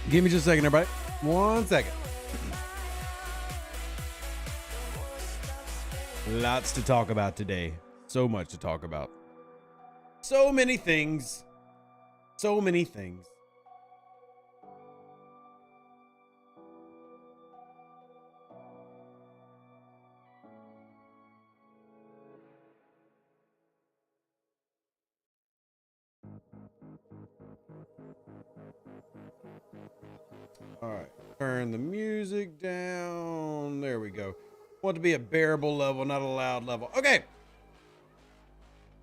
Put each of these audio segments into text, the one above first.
Give me just a second, everybody. 1 second. Lots to talk about today. So much to talk about. So many things. So many things. All right, turn the music down. There we go. Want to be a bearable level, not a loud level. Okay,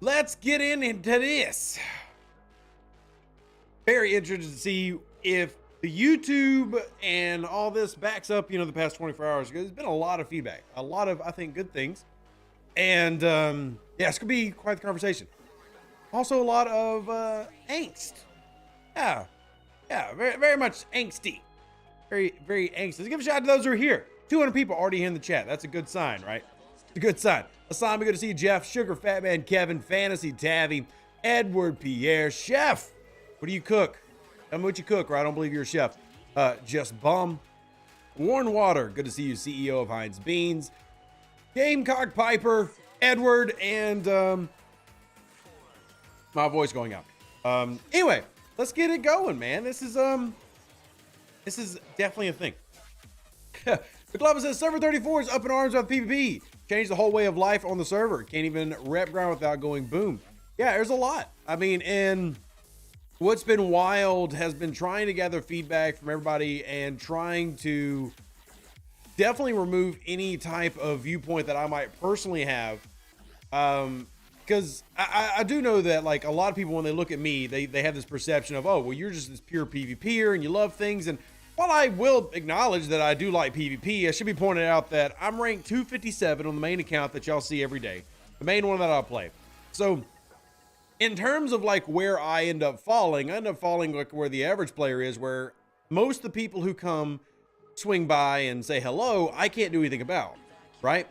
let's get into this. Very interested to see if the YouTube and all this backs up, the past 24 hours. There's been a lot of feedback, a lot of, I think, good things. And yeah, it's gonna be quite the conversation. Also, a lot of angst. Yeah, very, very much angsty. Very, very anxious. Let's give a shout out to those who are here. 200 people already in the chat. That's a good sign, right? It's a good sign. Asami, good to see you. Jeff, Sugar, Fat Man, Kevin, Fantasy, Tavi, Edward, Pierre, Chef. What do you cook? Tell me what you cook, or I don't believe you're a chef. Just Bum, Warren Water, good to see you. CEO of Heinz Beans, Gamecock Piper, Edward, and my voice going out. Anyway, let's get it going, man. This is definitely a thing. The club says server 34 is up in arms about PvP. Changed the whole way of life on the server. Can't even rep ground without going boom. Yeah, there's a lot. I mean, and what's been wild has been trying to gather feedback from everybody and trying to definitely remove any type of viewpoint that I might personally have. Because I do know that, like, a lot of people, when they look at me, they have this perception of, oh, well, you're just this pure PvPer and you love things. And while I will acknowledge that I do like PvP, it should be pointed out that I'm ranked 257 on the main account that y'all see every day, the main one that I'll play. So in terms of like where I end up falling like where the average player is, where most of the people who come swing by and say hello, I can't do anything about, right?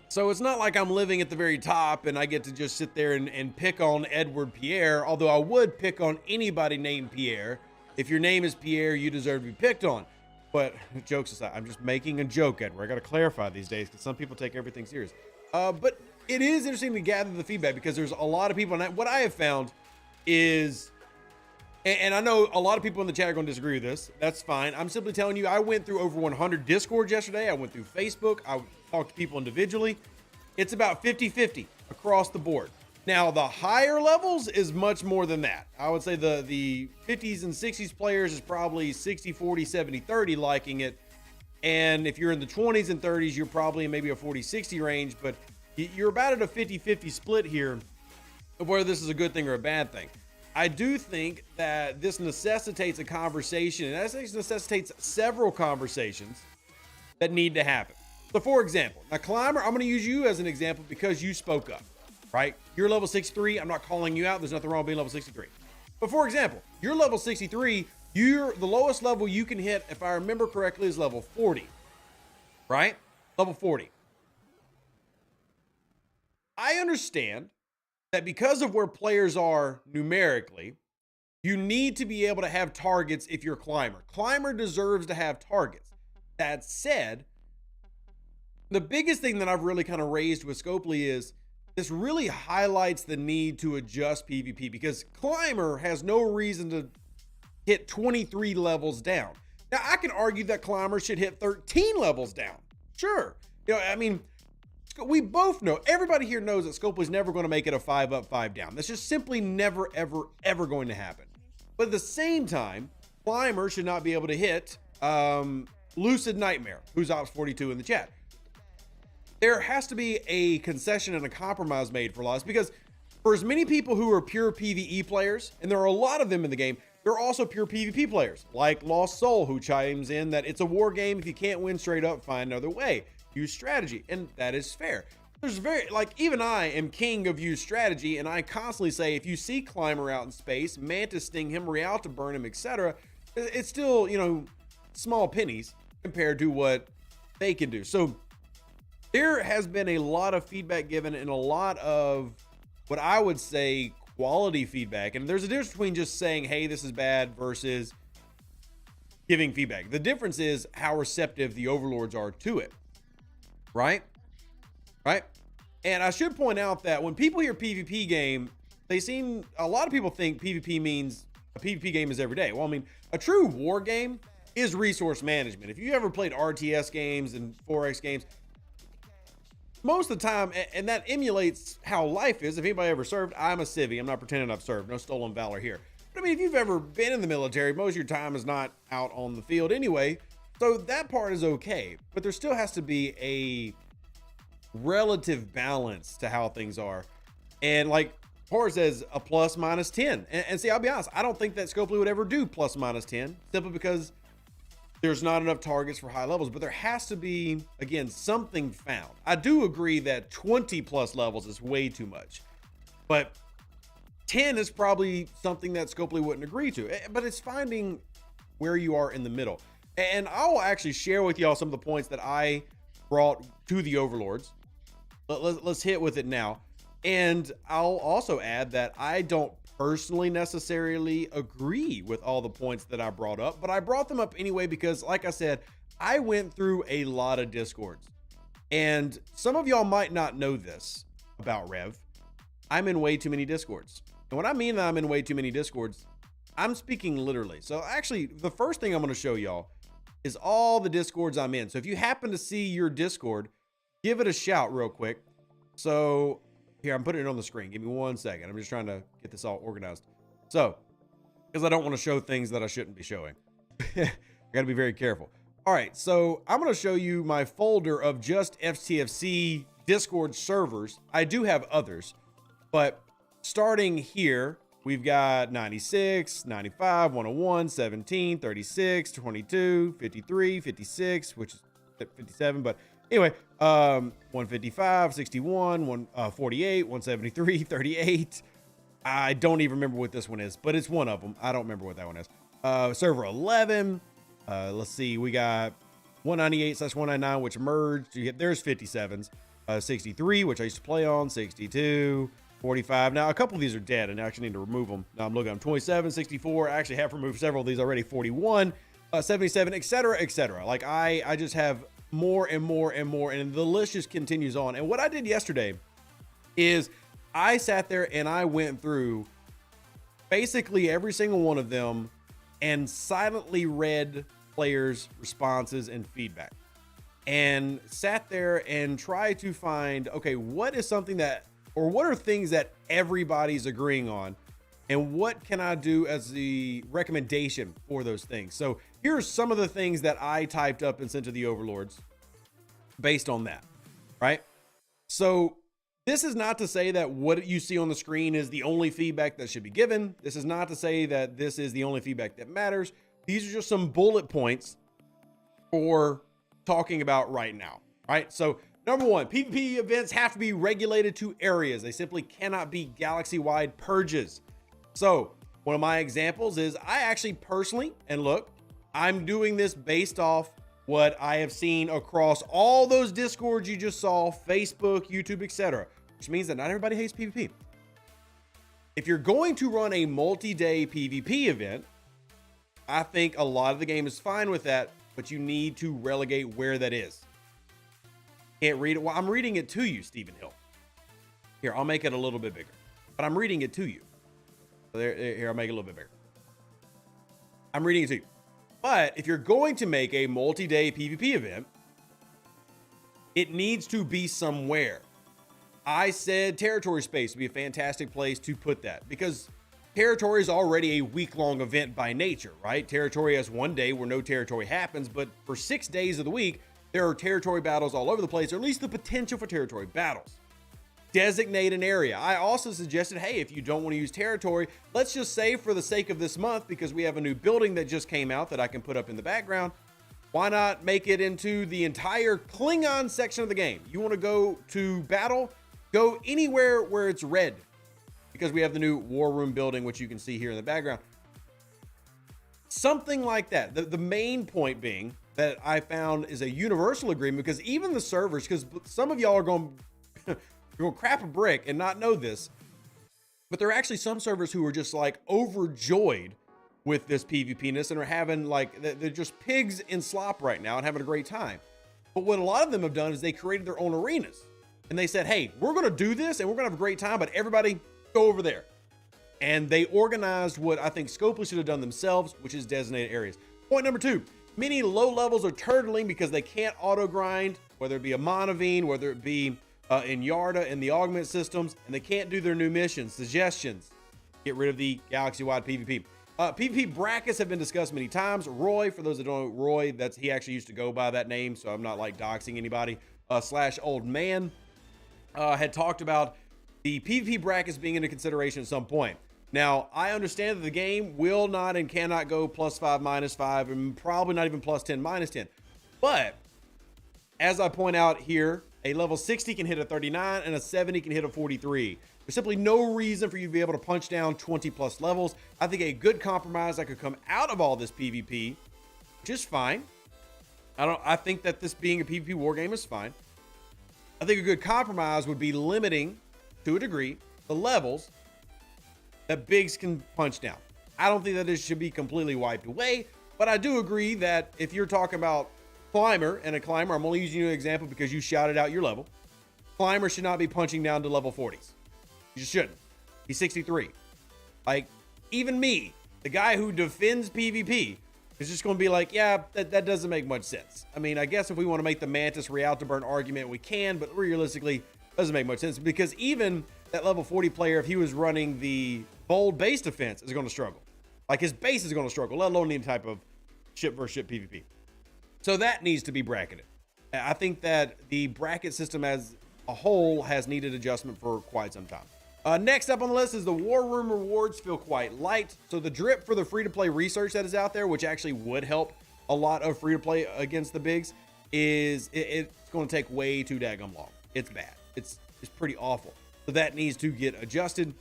So it's not like I'm living at the very top and I get to just sit there and pick on Edward Pierre, although I would pick on anybody named Pierre. If your name is Pierre, you deserve to be picked on. But jokes aside, I'm just making a joke, Edward. I got to clarify these days because some people take everything serious. But it is interesting to gather the feedback because there's a lot of people. And what I have found is, and I know a lot of people in the chat are going to disagree with this. That's fine. I'm simply telling you, I went through over 100 Discords yesterday. I went through Facebook. I talked to people individually. It's about 50-50 across the board. Now, the higher levels is much more than that. I would say the 50s and 60s players is probably 60, 40, 70, 30 liking it. And if you're in the 20s and 30s, you're probably in maybe a 40, 60 range. But you're about at a 50-50 split here of whether this is a good thing or a bad thing. I do think that this necessitates a conversation, and that necessitates several conversations that need to happen. So, for example, now, Climber, I'm going to use you as an example because you spoke up. Right? You're level 63. I'm not calling you out. There's nothing wrong with being level 63. But for example, you're level 63. The lowest level you can hit, if I remember correctly, is level 40. Right? Level 40. I understand that because of where players are numerically, you need to be able to have targets if you're Climber. Climber deserves to have targets. That said, the biggest thing that I've really kind of raised with Scopely is this really highlights the need to adjust PvP because Climber has no reason to hit 23 levels down. Now, I can argue that Climber should hit 13 levels down. Sure. I mean, we both know, everybody here knows that Scopely's never going to make it a 5 up, 5 down. That's just simply never, ever, ever going to happen. But at the same time, Climber should not be able to hit Lucid Nightmare, who's Ops 42 in the chat. There has to be a concession and a compromise made for loss because for as many people who are pure PvE players, and there are a lot of them in the game, there are also pure PvP players like Lost Soul, who chimes in that it's a war game. If you can't win straight up, find another way. Use strategy. And that is fair. There's even I am king of use strategy. And I constantly say, if you see Climber out in space, Mantis sting him, Real to burn him, etc., it's still, small pennies compared to what they can do. So there has been a lot of feedback given and a lot of what I would say quality feedback. And there's a difference between just saying, hey, this is bad versus giving feedback. The difference is how receptive the overlords are to it. Right? Right? And I should point out that when people hear PvP game, a lot of people think PvP means a PvP game is every day. Well, I mean, a true war game is resource management. If you ever played RTS games and 4X games, most of the time, and that emulates how life is. If anybody ever served, I'm a civvy. I'm not pretending I've served. No stolen valor here. But I mean, if you've ever been in the military, most of your time is not out on the field anyway. So that part is okay. But there still has to be a relative balance to how things are. And like Horror says, a plus minus 10. And see, I'll be honest, I don't think that Scopely would ever do plus minus 10, simply because there's not enough targets for high levels, but there has to be, again, something found. I do agree that 20 plus levels is way too much, but 10 is probably something that Scopely wouldn't agree to, but it's finding where you are in the middle. And I'll actually share with y'all some of the points that I brought to the overlords. Let's hit with it now. And I'll also add that I don't personally necessarily agree with all the points that I brought up, but I brought them up anyway because, like I said, I went through a lot of discords, and some of y'all might not know this about Rev. I'm in way too many discords, and when I mean that I'm in way too many discords, I'm speaking literally. So actually, the first thing I'm going to show y'all is all the discords I'm in. So if you happen to see your discord, give it a shout real quick. So here, I'm putting it on the screen. Give me 1 second. I'm just trying to get this all organized. So, because I don't want to show things that I shouldn't be showing. I got to be very careful. All right, so I'm going to show you my folder of just STFC Discord servers. I do have others, but starting here, we've got 96, 95, 101, 17, 36, 22, 53, 56, which is 57, but anyway, 155, 61, 148, 173, 38. I don't even remember what this one is, but it's one of them. I don't remember what that one is. Server 11. Let's see. We got 198/199, which merged. There's 57s. 63, which I used to play on. 62, 45. Now, a couple of these are dead, and I actually need to remove them. Now I'm looking. I'm 27, 64. I actually have removed several of these already. 41, 77, etc., etc. Like I just have more and more and more, and the list just continues on. And what I did yesterday is I sat there and I went through basically every single one of them and silently read players' responses and feedback, and sat there and tried to find, okay, what is something that, or what are things that everybody's agreeing on, and what can I do as the recommendation for those things? So here's some of the things that I typed up and sent to the overlords based on that, right? So this is not to say that what you see on the screen is the only feedback that should be given. This is not to say that this is the only feedback that matters. These are just some bullet points for talking about right now, right? So number one, PvP events have to be regulated to areas. They simply cannot be galaxy-wide purges. So one of my examples is I actually personally, and look, I'm doing this based off what I have seen across all those discords you just saw, Facebook, YouTube, etc., which means that not everybody hates PvP. If you're going to run a multi-day PvP event, I think a lot of the game is fine with that, but you need to relegate where that is. Can't read it. Well, I'm reading it to you, Stephen Hill. Here, I'll make it a little bit bigger, but I'm reading it to you. So here, I'll make it a little bit bigger. I'm reading it to you. But if you're going to make a multi-day PvP event, it needs to be somewhere. I said territory space would be a fantastic place to put that, because territory is already a week-long event by nature, right? Territory has one day where no territory happens, but for 6 days of the week, there are territory battles all over the place, or at least the potential for territory battles. Designate an area. I also suggested, hey, if you don't want to use territory, let's just say for the sake of this month, because we have a new building that just came out that I can put up in the background, why not make it into the entire Klingon section of the game? You want to go to battle? Go anywhere where it's red, because we have the new war room building, which you can see here in the background. Something like that. The main point being that I found is a universal agreement, because even the servers, because some of y'all are going you're gonna crap a brick and not know this, but there are actually some servers who are just like overjoyed with this PvP-ness and are having they're just pigs in slop right now and having a great time. But what a lot of them have done is they created their own arenas and they said, hey, we're going to do this and we're going to have a great time, but everybody go over there. And they organized what I think Scopely should have done themselves, which is designated areas. Point number 2, many low levels are turtling because they can't auto grind, whether it be a Monavine, whether it be in Yarda and the augment systems, and they can't do their new missions. Suggestions: get rid of the galaxy-wide PvP. PvP brackets have been discussed many times. Roy, for those that don't know Roy, he actually used to go by that name, so I'm not doxing anybody. Slash old man had talked about the PvP brackets being into consideration at some point. Now, I understand that the game will not and cannot go +5, -5, and probably not even +10, -10. But as I point out here, a level 60 can hit a 39 and a 70 can hit a 43. There's simply no reason for you to be able to punch down 20+ levels. I think a good compromise that could come out of all this PvP, which is fine. I think that this being a PvP war game is fine. I think a good compromise would be limiting, to a degree, the levels that bigs can punch down. I don't think that this should be completely wiped away, but I do agree that if you're talking about Climber, and a Climber, I'm only using you as an example because you shouted out your level. Climber should not be punching down to level 40s. You just shouldn't. He's 63. Even me, the guy who defends PvP, is just going to be like, yeah, that doesn't make much sense. I mean, I guess if we want to make the Mantis Real to Burn argument, we can, but realistically, doesn't make much sense because even that level 40 player, if he was running the bold base defense, is going to struggle. His base is going to struggle, let alone any type of ship versus ship PvP. So that needs to be bracketed. I think that the bracket system as a whole has needed adjustment for quite some time. Next up on the list is the War Room rewards feel quite light. So the drip for the free-to-play research that is out there, which actually would help a lot of free-to-play against the bigs, it's going to take way too daggum long. It's bad. It's pretty awful. So that needs to get adjusted,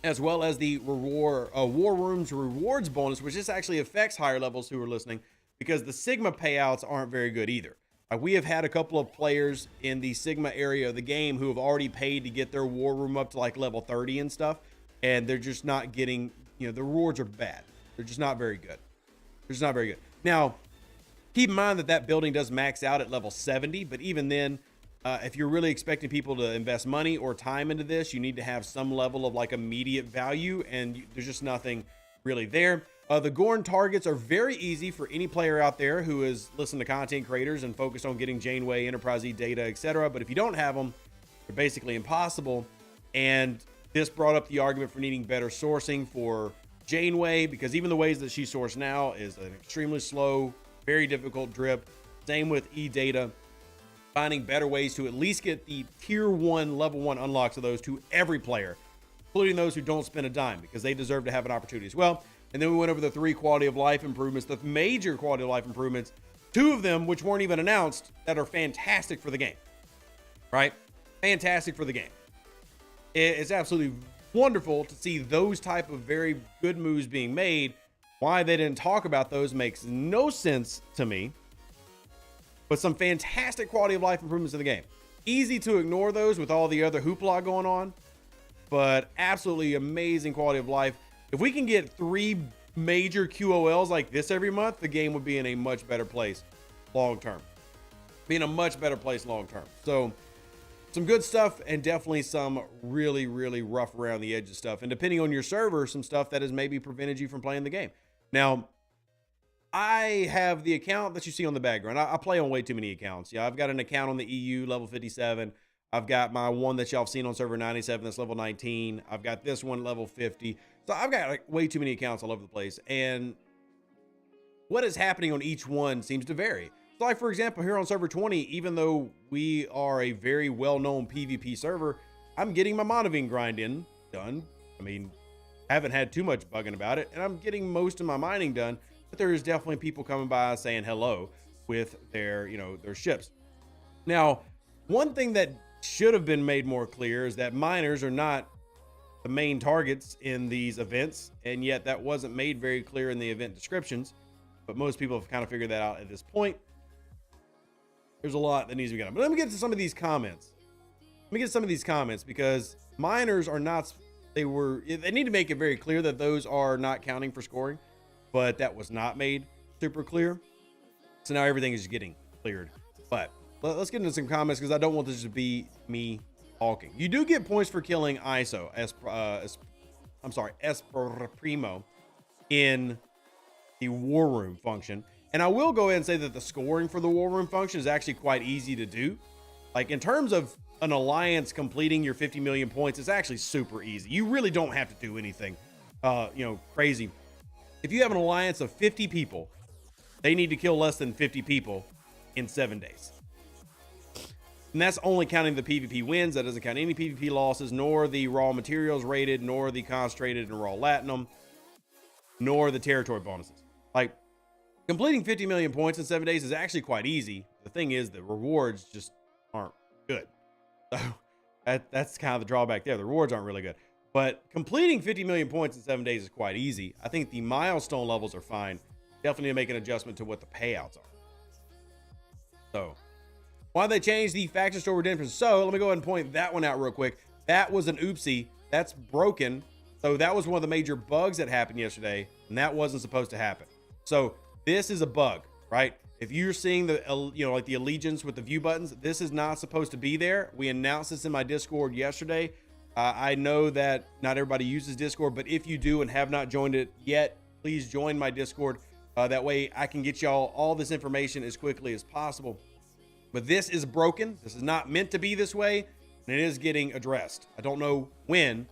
as well as the War Rooms rewards bonus, which this actually affects higher levels who are listening, because the Sigma payouts aren't very good either. We have had a couple of players in the Sigma area of the game who have already paid to get their War Room up to level 30 and stuff, and they're just not getting, the rewards are bad. They're just not very good. They're just not very good. Now, keep in mind that building does max out at level 70, but even then, if you're really expecting people to invest money or time into this, you need to have some level of immediate value, and there's just nothing really there. The Gorn targets are very easy for any player out there who is listening to content creators and focused on getting Janeway, Enterprise E data, etc. But if you don't have them, they're basically impossible. And this brought up the argument for needing better sourcing for Janeway, because even the ways that she's sourced now is an extremely slow, very difficult drip. Same with E data. Finding better ways to at least get the tier 1, level 1 unlocks of those to every player, including those who don't spend a dime, because they deserve to have an opportunity as well. And then we went over the 3 quality of life improvements, the major quality of life improvements, 2 of them which weren't even announced, that are fantastic for the game, right? Fantastic for the game. It's absolutely wonderful to see those type of very good moves being made. Why they didn't talk about those makes no sense to me. But some fantastic quality of life improvements in the game. Easy to ignore those with all the other hoopla going on, but absolutely amazing quality of life. If we can get 3 major QOLs like this every month, the game would be in a much better place long term. Be in a much better place long term. So some good stuff, and definitely some really, really rough around the edges stuff. And depending on your server, some stuff that has maybe prevented you from playing the game. Now, I have the account that you see on the background. I play on way too many accounts. Yeah, I've got an account on the EU level 57. I've got my one that y'all have seen on server 97 that's level 19. I've got this one level 50. So I've got way too many accounts all over the place. And what is happening on each one seems to vary. So for example, here on server 20, even though we are a very well-known PvP server, I'm getting my Monavine grind done. I mean, I haven't had too much bugging about it, and I'm getting most of my mining done. But there's definitely people coming by saying hello with their, their ships. Now, one thing that should have been made more clear is that miners are not the main targets in these events, and yet that wasn't made very clear in the event descriptions. But most people have kind of figured that out at this point. There's a lot that needs to be done. But let me get to some of these comments. Because miners are not, they need to make it very clear that those are not counting for scoring. but that was not made super clear. So now everything is getting cleared. But let's get into some comments because I don't want this to be me talking. You do get points for killing ISO, Primo in the War Room function. And I will go ahead and say that the scoring for the War Room function is actually quite easy to do. Like in terms of an alliance completing your 50 million points, it's actually super easy. You really don't have to do anything, crazy. If you have an alliance of 50 people, they need to kill less than 50 people in 7 days. And that's only counting the PvP wins. That doesn't count any PvP losses, nor the raw materials rated, nor the concentrated and raw latinum, nor the territory bonuses. Like, completing 50 million points in 7 days is actually quite easy. The thing is, the rewards just aren't good. So that's kind of the drawback there. The rewards aren't really good. But completing 50 million points in 7 days is quite easy. I think the milestone levels are fine. Definitely need to make an adjustment to what the payouts are. So, why they changed the Faction Store Redemption? So, let me go ahead and point that one out real quick. That was an oopsie. That's broken. So, that was one of the major bugs that happened yesterday, and that wasn't supposed to happen. So, this is a bug, right? If you're seeing the, like the allegiance with the view buttons, this is not supposed to be there. We announced this in my Discord yesterday. I know that not everybody uses Discord, but if you do and have not joined it yet, please join my Discord. That way I can get y'all all this information as quickly as possible. But this is broken. This is not meant to be this way, and it is getting addressed. I don't know when,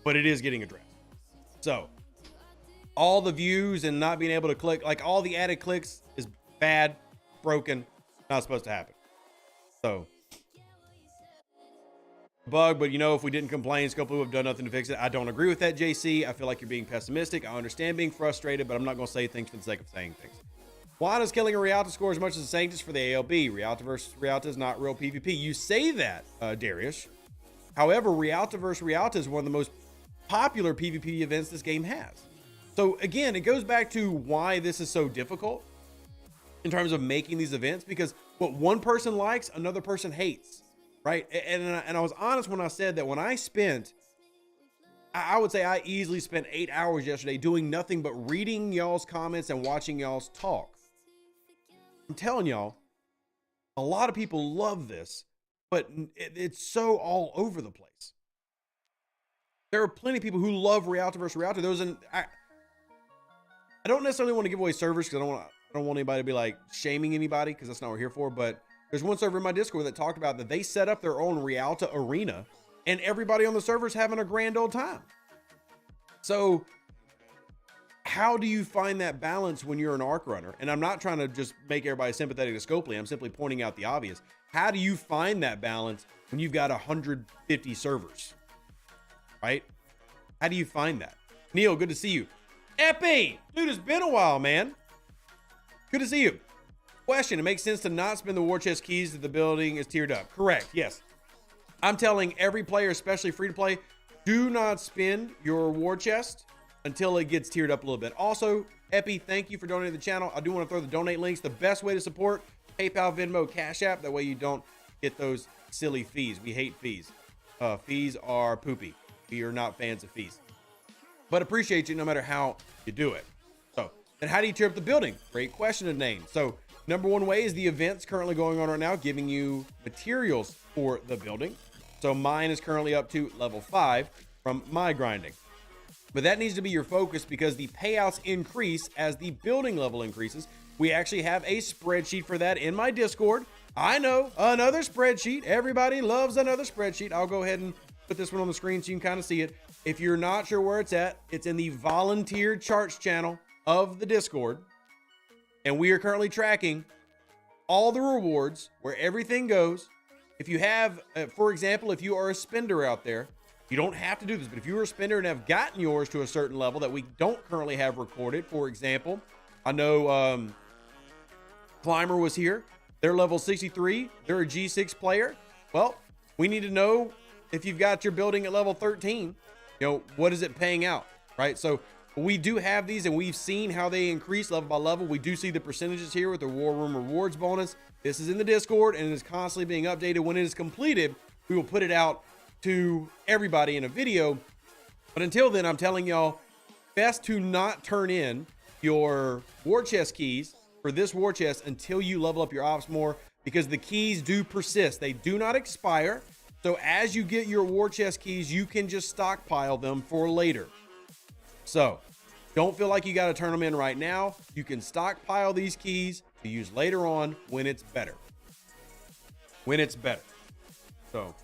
but it is getting addressed. So, all the views and not being able to click, like all the added clicks is bad, broken, not supposed to happen. So, bug, but if we didn't complain, Scope would have done nothing to fix it. I don't agree with that, JC. I feel like you're being pessimistic. I understand being frustrated, but I'm not going to say things for the sake of saying things. Why does killing a Rialta score as much as the Sanctus for the ALB? Rialta versus Rialta is not real PvP. You say that, Darius. However, Rialta versus Rialta is one of the most popular PvP events this game has. So again, it goes back to why this is so difficult in terms of making these events, because what one person likes, another person hates, right? And I was honest when I said that when I spent, I would say I easily spent 8 hours yesterday doing nothing but reading y'all's comments and watching y'all's talk. I'm telling y'all, a lot of people love this, but it's so all over the place. There are plenty of people who love Rialta versus Rialta. I don't necessarily want to give away servers because I don't want anybody to be like shaming anybody, because that's not what we're here for. But there's one server in my Discord that talked about that they set up their own Rialta arena, and everybody on the server is having a grand old time. So how do you find that balance when you're an arc runner? And I'm not trying to just make everybody sympathetic to Scopely. I'm simply pointing out the obvious. How do you find that balance when you've got 150 servers, right? How do you find that? Neil, good to see you. Epi, dude, it's been a while, man. Good to see you. Question, it makes sense to not spend the war chest keys that the building is tiered up. Correct, yes. I'm telling every player, especially free to play, do not spend your war chest until it gets tiered up a little bit. Also, Epi, thank you for donating to the channel. I do want to throw the donate links. The best way to support, PayPal, Venmo, Cash App. That way you don't get those silly fees. We hate fees. Fees are poopy. We are not fans of fees. But appreciate you no matter how you do it. So, then how do you tier up the building? Great question to name. So, number one way is the events currently going on right now, giving you materials for the building. So mine is currently up to level 5 from my grinding. But that needs to be your focus because the payouts increase as the building level increases. We actually have a spreadsheet for that in my Discord. I know, another spreadsheet. Everybody loves another spreadsheet. I'll go ahead and put this one on the screen so you can kind of see it. If you're not sure where it's at, it's in the volunteer charts channel of the Discord. And we are currently tracking all the rewards, where everything goes. If you have, for example, if you are a spender out there, you don't have to do this, but if you are a spender and have gotten yours to a certain level that we don't currently have recorded, for example, I know Climber was here. They're level 63. They're a G6 player. Well, we need to know if you've got your building at level 13, what is it paying out, right? So we do have these, and we've seen how they increase level by level. We do see the percentages here with the War Room rewards bonus. This is in the Discord, and it is constantly being updated. When it is completed, we will put it out to everybody in a video. But until then, I'm telling y'all, best to not turn in your war chest keys for this war chest until you level up your ops more, because the keys do persist. They do not expire. So as you get your war chest keys, you can just stockpile them for later. So don't feel like you got to turn them in right now. You can stockpile these keys to use later on when it's better. When it's better. So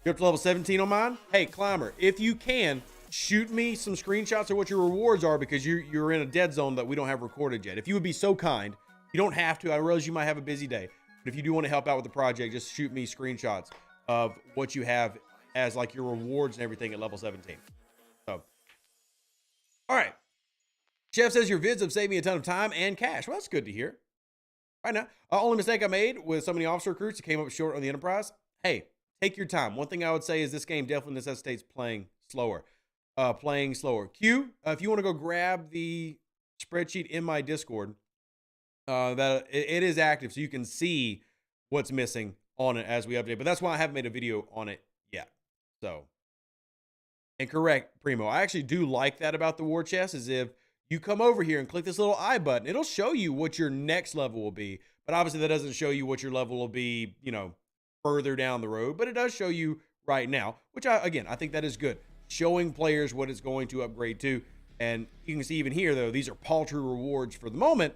you're up to level 17 on mine. Hey, Climber, if you can, shoot me some screenshots of what your rewards are, because you're in a dead zone that we don't have recorded yet. If you would be so kind, you don't have to. I realize you might have a busy day, but if you do want to help out with the project, just shoot me screenshots of what you have as like your rewards and everything at level 17. So, all right. Chef says your vids have saved me a ton of time and cash. Well, that's good to hear. Right now, only mistake I made with so many officer recruits that came up short on the Enterprise. Hey, take your time. One thing I would say is this game definitely necessitates playing slower. Q, if you want to go grab the spreadsheet in my Discord, that it is active, so you can see what's missing on it as we update. But that's why I haven't made a video on it yet. So, and correct, Primo, I actually do like that about the war chest, is if you come over here and click this little I button, it'll show you what your next level will be. But obviously that doesn't show you what your level will be, you know, further down the road. But it does show you right now, which I think that is good. Showing players what it's going to upgrade to. And you can see even here, though, these are paltry rewards for the moment.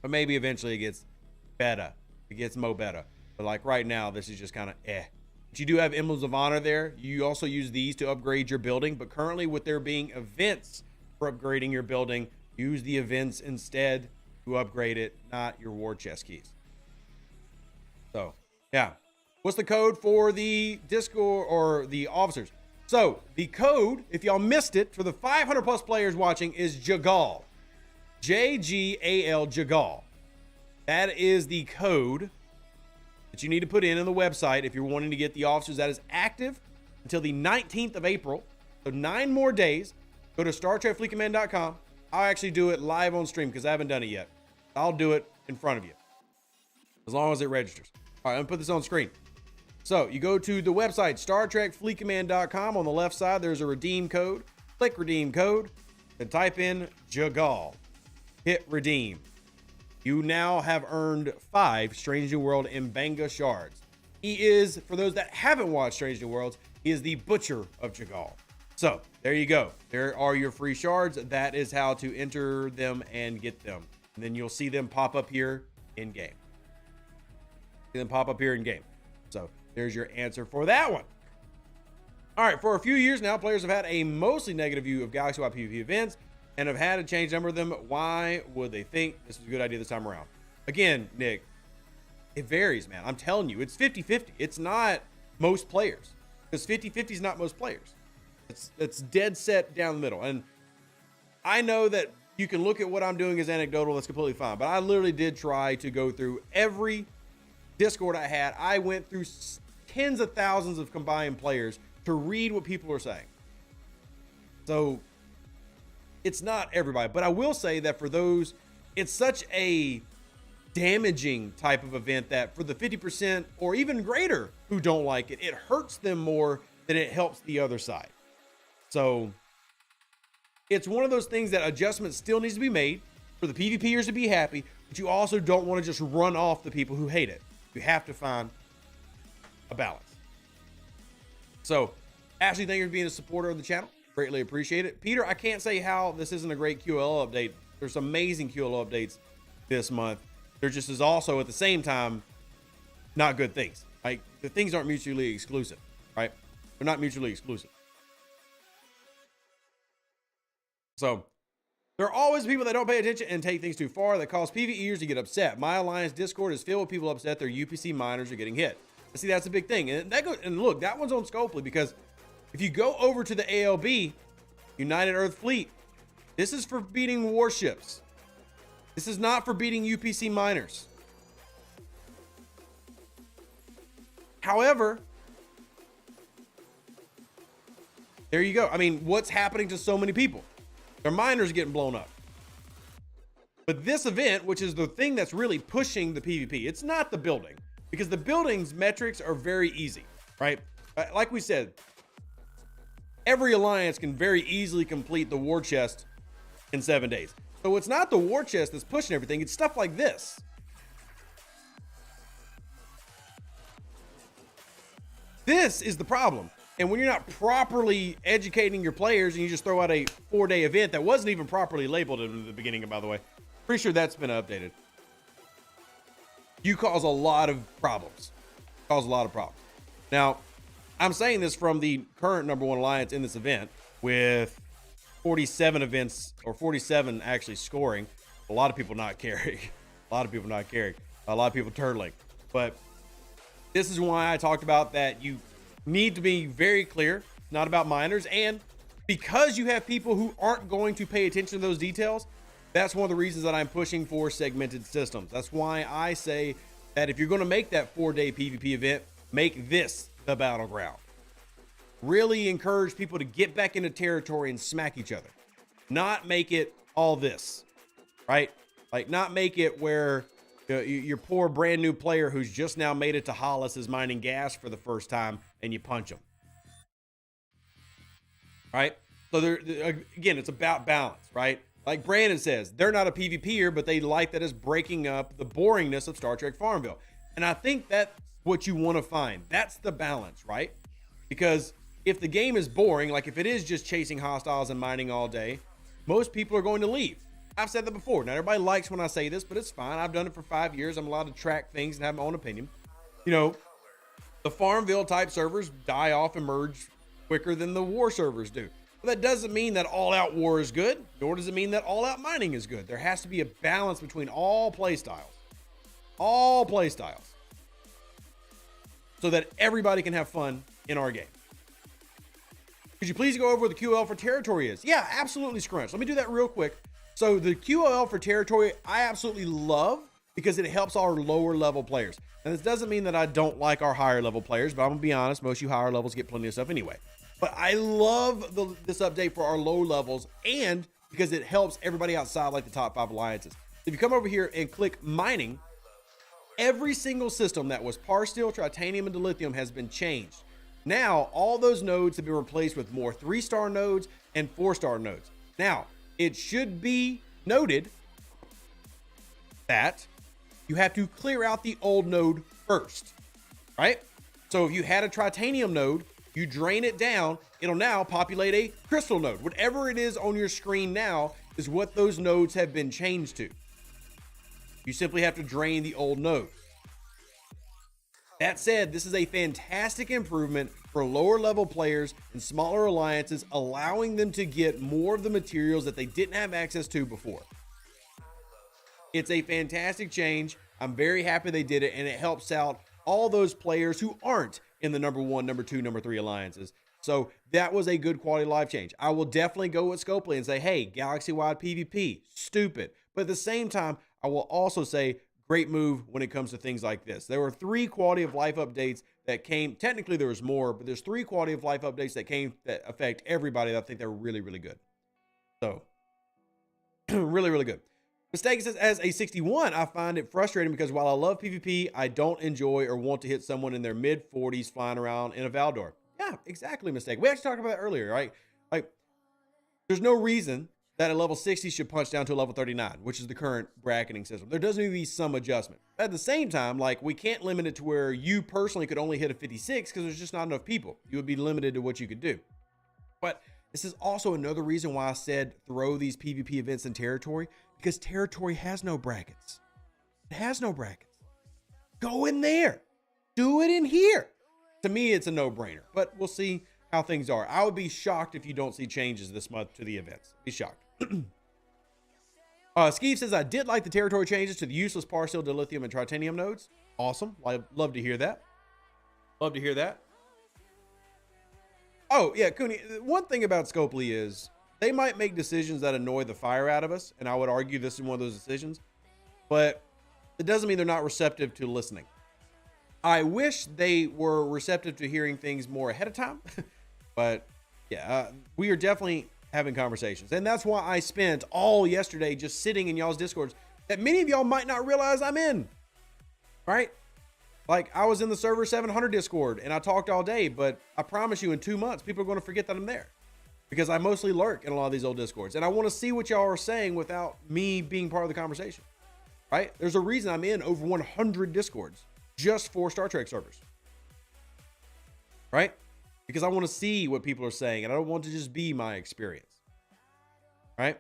But maybe eventually it gets better. It gets mo better. But like right now, this is just kind of eh. But you do have emblems of honor there. You also use these to upgrade your building. But currently with there being events for upgrading your building, use the events instead to upgrade it, not your war chest keys. So, yeah. What's the code for the Discord or the officers? So, the code, if y'all missed it, for the 500 plus players watching is Jagal. J-G-A-L, Jagal. That is the code that you need to put in the website if you're wanting to get the officers. That is active until the 19th of April. So 9 more days. Go to StarTrekFleetCommand.com. I'll actually do it live on stream because I haven't done it yet. I'll do it in front of you as long as it registers. All right, I'm gonna put this on screen. So you go to the website, StarTrekFleetCommand.com. On the left side, there's a redeem code. Click redeem code, then type in Jagal. Hit redeem. You now have earned 5 Strange New World Mbanga shards. He is, for those that haven't watched Strange New Worlds, he is the Butcher of Jagal. So there you go. There are your free shards. That is how to enter them and get them. And then you'll see them pop up here in game. See them pop up here in game. So there's your answer for that one. All right, for a few years now, players have had a mostly negative view of Galaxy-wide PvP events and have had to change a number of them. Why would they think this is a good idea this time around? Again, Nick, it varies, man. I'm telling you, it's 50-50. It's not most players, because 50-50 is not most players. It's dead set down the middle. And I know that you can look at what I'm doing as anecdotal. That's completely fine. But I literally did try to go through every Discord I had. I went through tens of thousands of combined players to read what people are saying. So it's not everybody, but I will say that for those, it's such a damaging type of event that for the 50% or even greater who don't like it, it hurts them more than it helps the other side. So it's one of those things that adjustments still needs to be made for the PvPers to be happy, but you also don't want to just run off the people who hate it. You have to find a balance. So, Ashley, thank you for being a supporter of the channel. Greatly appreciate it. Peter, I can't say how this isn't a great QLO update. There's amazing QLO updates this month. There just is also, at the same time, not good things. Like, the things aren't mutually exclusive, right? They're not mutually exclusive. So, there are always people that don't pay attention and take things too far that cause PvEers to get upset. My Alliance Discord is filled with people upset their UPC miners are getting hit. See, that's a big thing. And that goes, and look, that one's on Scopely, because if you go over to the ALB, United Earth Fleet, this is for beating warships. This is not for beating UPC miners. However, there you go. I mean, what's happening to so many people? Their miners getting blown up. But this event, which is the thing that's really pushing the PvP, it's not the building, because the building's metrics are very easy, right? Like we said, every alliance can very easily complete the war chest in 7 days. So it's not the war chest that's pushing everything. It's stuff like this. This is the problem. And when you're not properly educating your players and you just throw out a 4-day event that wasn't even properly labeled in the beginning, by the way, pretty sure that's been updated, you cause a lot of problems. Now, I'm saying this from the current #1 alliance in this event with 47 events, or 47 actually scoring. A lot of people not carrying. A lot of people turtling. But this is why I talked about that you need to be very clear, not about minors. And because you have people who aren't going to pay attention to those details, that's one of the reasons that I'm pushing for segmented systems. That's why I say that if you're going to make that 4-day PvP event, make this the battleground. Really encourage people to get back into territory and smack each other. Not make it all this, right? Like, not make it where your poor brand new player who's just now made it to Hollis is mining gas for the first time and you punch them. Right? So again, it's about balance, right? Like Brandon says, they're not a PvPer, but they like that it's breaking up the boringness of Star Trek Farmville. And I think that's what you want to find. That's the balance, right? Because if the game is boring, like if it is just chasing hostiles and mining all day, most people are going to leave. I've said that before. Not everybody likes when I say this, but it's fine. I've done it for 5 years. I'm allowed to track things and have my own opinion. You know, the Farmville type servers die off and merge quicker than the war servers do. But that doesn't mean that all out war is good, nor does it mean that all out mining is good. There has to be a balance between all play styles. All play styles. So that everybody can have fun in our game. Could you please go over what the QOL for territory is? Yeah, absolutely, Scrunch. Let me do that real quick. So the QOL for territory, I absolutely love because it helps our lower level players. And this doesn't mean that I don't like our higher level players, but I'm gonna be honest, most of you higher levels get plenty of stuff anyway. But I love this update for our low levels, and because it helps everybody outside like the top 5 alliances. If you come over here and click mining, every single system that was Parsteel, Tritanium, and Dilithium has been changed. Now, all those nodes have been replaced with more 3-star nodes and 4-star nodes. Now, it should be noted that you have to clear out the old node first, right? So if you had a Tritanium node, you drain it down, it'll now populate a crystal node. Whatever it is on your screen now is what those nodes have been changed to. You simply have to drain the old node. That said, this is a fantastic improvement for lower level players and smaller alliances, allowing them to get more of the materials that they didn't have access to before. It's a fantastic change. I'm very happy they did it, and it helps out all those players who aren't in the #1, #2, #3 alliances. So that was a good quality of life change. I will definitely go with Scopely and say, hey, galaxy-wide PvP, stupid. But at the same time, I will also say, great move when it comes to things like this. There were 3 quality of life updates that came. Technically, there was more, but there's 3 quality of life updates that came that affect everybody that I think they're really, really good. So, really, really good. Mistake says, as a 61, I find it frustrating because while I love PvP, I don't enjoy or want to hit someone in their mid-40s flying around in a Valdor. Yeah, exactly, Mistake. We actually talked about that earlier, right? Like, there's no reason that a level 60 should punch down to a level 39, which is the current bracketing system. There does need to be some adjustment. At the same time, like, we can't limit it to where you personally could only hit a 56 because there's just not enough people. You would be limited to what you could do. But this is also another reason why I said throw these PvP events in territory, because territory has no brackets. It has no brackets. Go in there. Do it in here. To me, it's a no-brainer, but we'll see how things are. I would be shocked if you don't see changes this month to the events. Be shocked. Skeeve says, I did like the territory changes to the useless Parsteel, Dilithium, and Tritanium nodes. Awesome. I'd love to hear that. Love to hear that. Oh, yeah, Cooney, one thing about Scopely is they might make decisions that annoy the fire out of us, and I would argue this is one of those decisions, but it doesn't mean they're not receptive to listening. I wish they were receptive to hearing things more ahead of time, but yeah, we are definitely having conversations. And that's why I spent all yesterday just sitting in y'all's Discords that many of y'all might not realize I'm in, right? Like, I was in the server 700 Discord and I talked all day, but I promise you in 2 months, people are going to forget that I'm there. because I mostly lurk in a lot of these old Discords, and I want to see what y'all are saying without me being part of the conversation, right? There's a reason I'm in over 100 Discords just for Star Trek servers, right? Because I want to see what people are saying, and I don't want to just be my experience, right?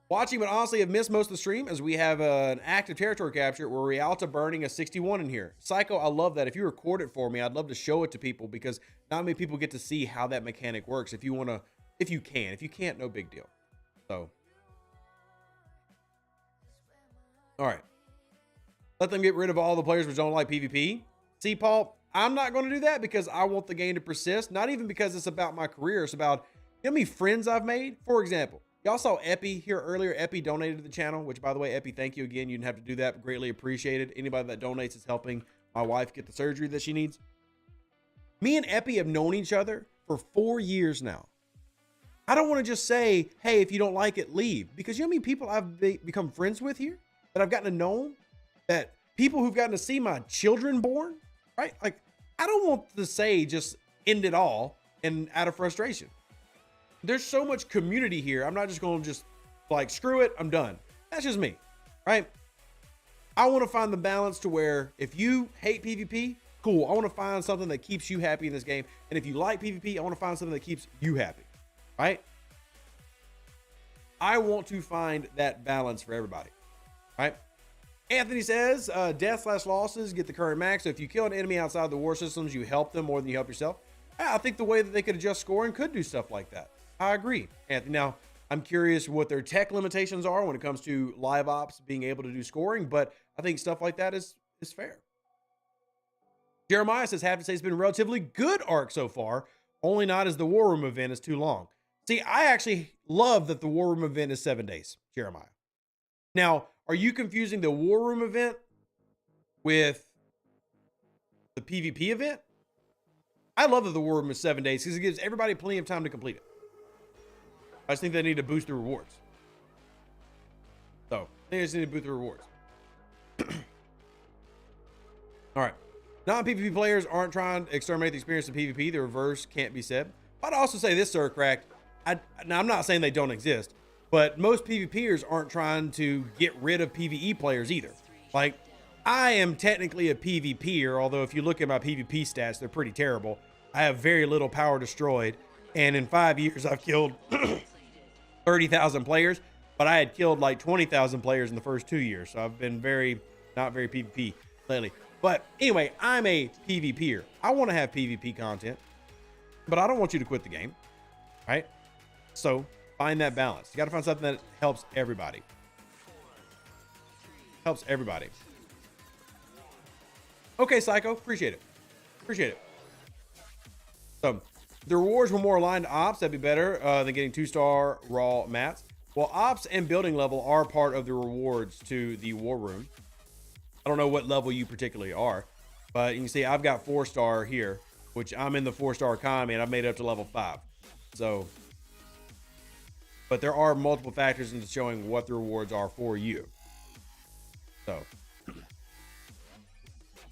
Watching, but honestly have missed most of the stream as we have an active territory capture where Rialta burning a 61 in here. Psycho, I love that. If you record it for me, I'd love to show it to people because not many people get to see how that mechanic works. If you want to, if you can. If you can't, no big deal. So, all right. Let them get rid of all the players which don't like PvP. See, Paul, I'm not going to do that because I want the game to persist. Not even because it's about my career. It's about, you know how many friends I've made? For example, y'all saw Epi here earlier. Epi donated to the channel, which, by the way, Epi, thank you again. You didn't have to do that. Greatly appreciated. Anybody that donates is helping my wife get the surgery that she needs. Me and Epi have known each other for 4 years now. I don't want to just say, hey, if you don't like it, leave. Because you know how many people I've become friends with here that I've gotten to know? That people who've gotten to see my children born, right? Like, I don't want to say just end it all and out of frustration. There's so much community here. I'm not just going to just like, screw it, I'm done. That's just me, right? I want to find the balance to where if you hate PvP, cool. I want to find something that keeps you happy in this game. And if you like PvP, I want to find something that keeps you happy, right? I want to find that balance for everybody, right? Anthony says, death/losses get the current max. So if you kill an enemy outside the war systems, you help them more than you help yourself. I think the way that they could adjust scoring could do stuff like that. I agree, Anthony. Now, I'm curious what their tech limitations are when it comes to live ops being able to do scoring, but I think stuff like that is fair. Jeremiah says, have to say it's been a relatively good arc so far, only not as the War Room event is too long. See, I actually love that the War Room event is 7 days, Jeremiah. Now, are you confusing the War Room event with the PvP event? I love that the War Room is 7 days because it gives everybody plenty of time to complete it. I just think they need to boost the rewards. So, I think they just need to boost the rewards. All right. Non-PvP players aren't trying to exterminate the experience of PvP. The reverse can't be said. I'd also say this, Sir Cracked. Now, I'm not saying they don't exist, but most PvPers aren't trying to get rid of PvE players either. Like, I am technically a PvPer, although if you look at my PvP stats, they're pretty terrible. I have very little power destroyed, and in 5 years, I've killed 30,000 players, but I had killed like 20,000 players in the first 2 years, so I've been not very PvP lately. But anyway, I'm a PvPer. I want to have PvP content, but I don't want you to quit the game, right? So find that balance. You got to find something that helps everybody. Helps everybody. Okay, Psycho, appreciate it. Appreciate it. So the rewards were more aligned to ops. That'd be better than getting 2-star raw mats. Well, ops and building level are part of the rewards to the War Room. I don't know what level you particularly are, but you can see I've got 4-star here, which I'm in the 4-star economy, and I've made it up to level 5. So, but there are multiple factors into showing what the rewards are for you. So,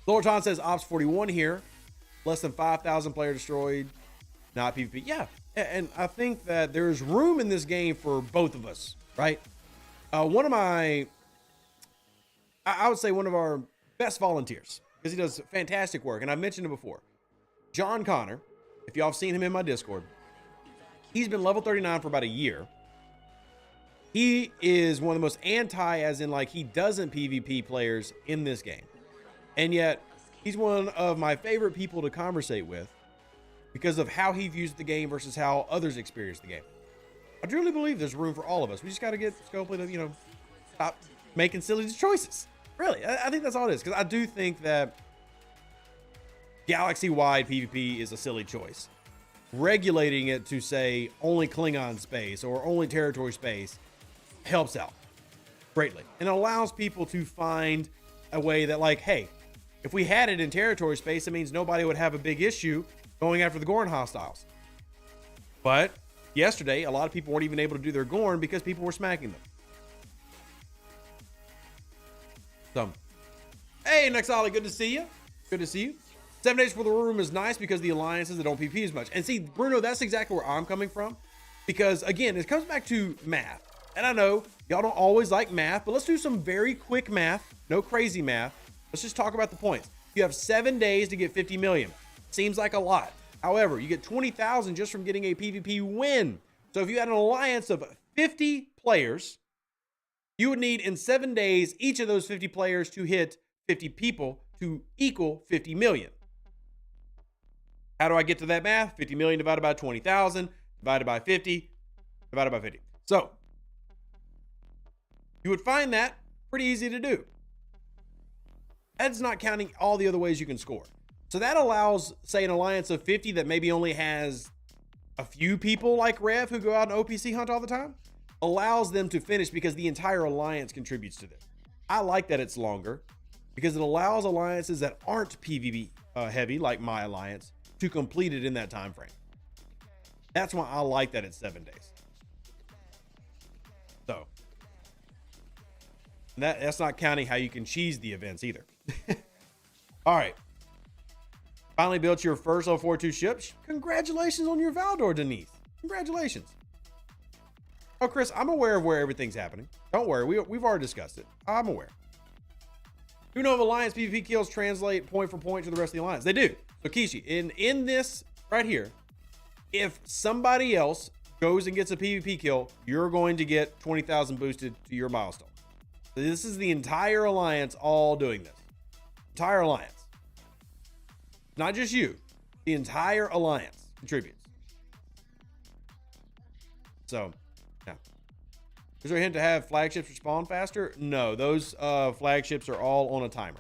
Lorton says Ops 41 here, less than 5,000 player destroyed, not PvP. Yeah, and I think that there's room in this game for both of us, right? One of my, I would say one of our best volunteers, because he does fantastic work, and I mentioned it before. John Connor, if y'all have seen him in my Discord, he's been level 39 for about a year. He is one of the most anti, as in like he doesn't PvP players in this game. And yet he's one of my favorite people to conversate with because of how he views the game versus how others experience the game. I truly believe there's room for all of us. We just got to get Scopely to, you know, stop making silly choices. Really, I think that's all it is. Because I do think that galaxy-wide PvP is a silly choice. Regulating it to say only Klingon space or only territory space helps out greatly. And allows people to find a way that like, hey, if we had it in territory space, it means nobody would have a big issue going after the Gorn hostiles. But yesterday, a lot of people weren't even able to do their Gorn because people were smacking them. So, hey, Nexali, good to see you. Good to see you. 7 days for the war room is nice because the alliances that don't PvP as much. And see, Bruno, that's exactly where I'm coming from. Because again, it comes back to math. And I know y'all don't always like math, but let's do some very quick math. No crazy math. Let's just talk about the points. You have 7 days to get 50 million. Seems like a lot. However, you get 20,000 just from getting a PvP win. So if you had an alliance of 50 players, you would need in 7 days, each of those 50 players to hit 50 people to equal 50 million. How do I get to that math? 50 million divided by 20,000, divided by 50, divided by 50. So you would find that pretty easy to do. That's not counting all the other ways you can score. So that allows, say, an alliance of 50 that maybe only has a few people like Rev who go out and OPC hunt all the time, allows them to finish because the entire alliance contributes to this. I like that it's longer because it allows alliances that aren't PvP heavy, like my alliance, to complete it in that time frame. That's why I like that it's 7 days. So that's not counting how you can cheese the events either. All right. Finally built your first 042 ship. Congratulations on your Valdor, Denise. Congratulations. Oh, Chris, I'm aware of where everything's happening. Don't worry. We've already discussed it. I'm aware. Do you know if Alliance PvP kills translate point for point to the rest of the Alliance? They do. So Kishi, in this right here, if somebody else goes and gets a PvP kill, you're going to get 20,000 boosted to your milestone. So this is the entire Alliance all doing this. Entire Alliance. Not just you. The entire Alliance contributes. So, yeah. Is there a hint to have flagships respawn faster? No, those flagships are all on a timer.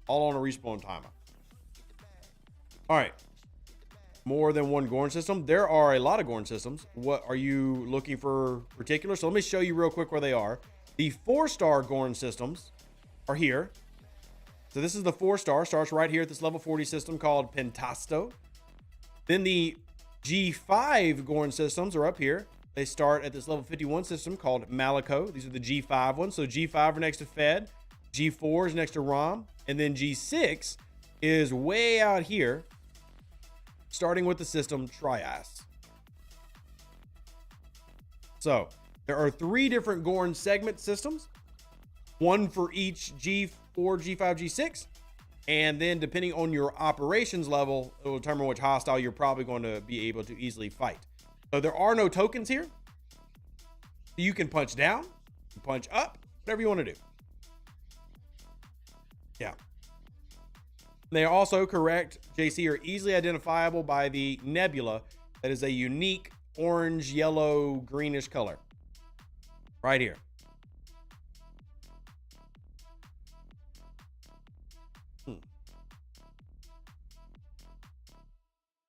All on a respawn timer. All right. More than one Gorn system. There are a lot of Gorn systems. What are you looking for particular? So let me show you real quick where they are. The 4-star Gorn systems are here. So this is the 4-star, starts right here at this level 40 system called Pentasto. Then the G5 Gorn systems are up here. They start at this level 51 system called Malico. These are the G5 ones. So G5 are next to Fed, G4 is next to Rom, and then G6 is way out here, starting with the system Trias. So there are 3 different Gorn segment systems, one for each G4, G5, G6, and then depending on your operations level, it will determine which hostile you're probably going to be able to easily fight. So there are no tokens here. You can punch down, punch up, whatever you want to do. Yeah. They are also correct, JC, are easily identifiable by the nebula that is a unique orange, yellow, greenish color. Right here.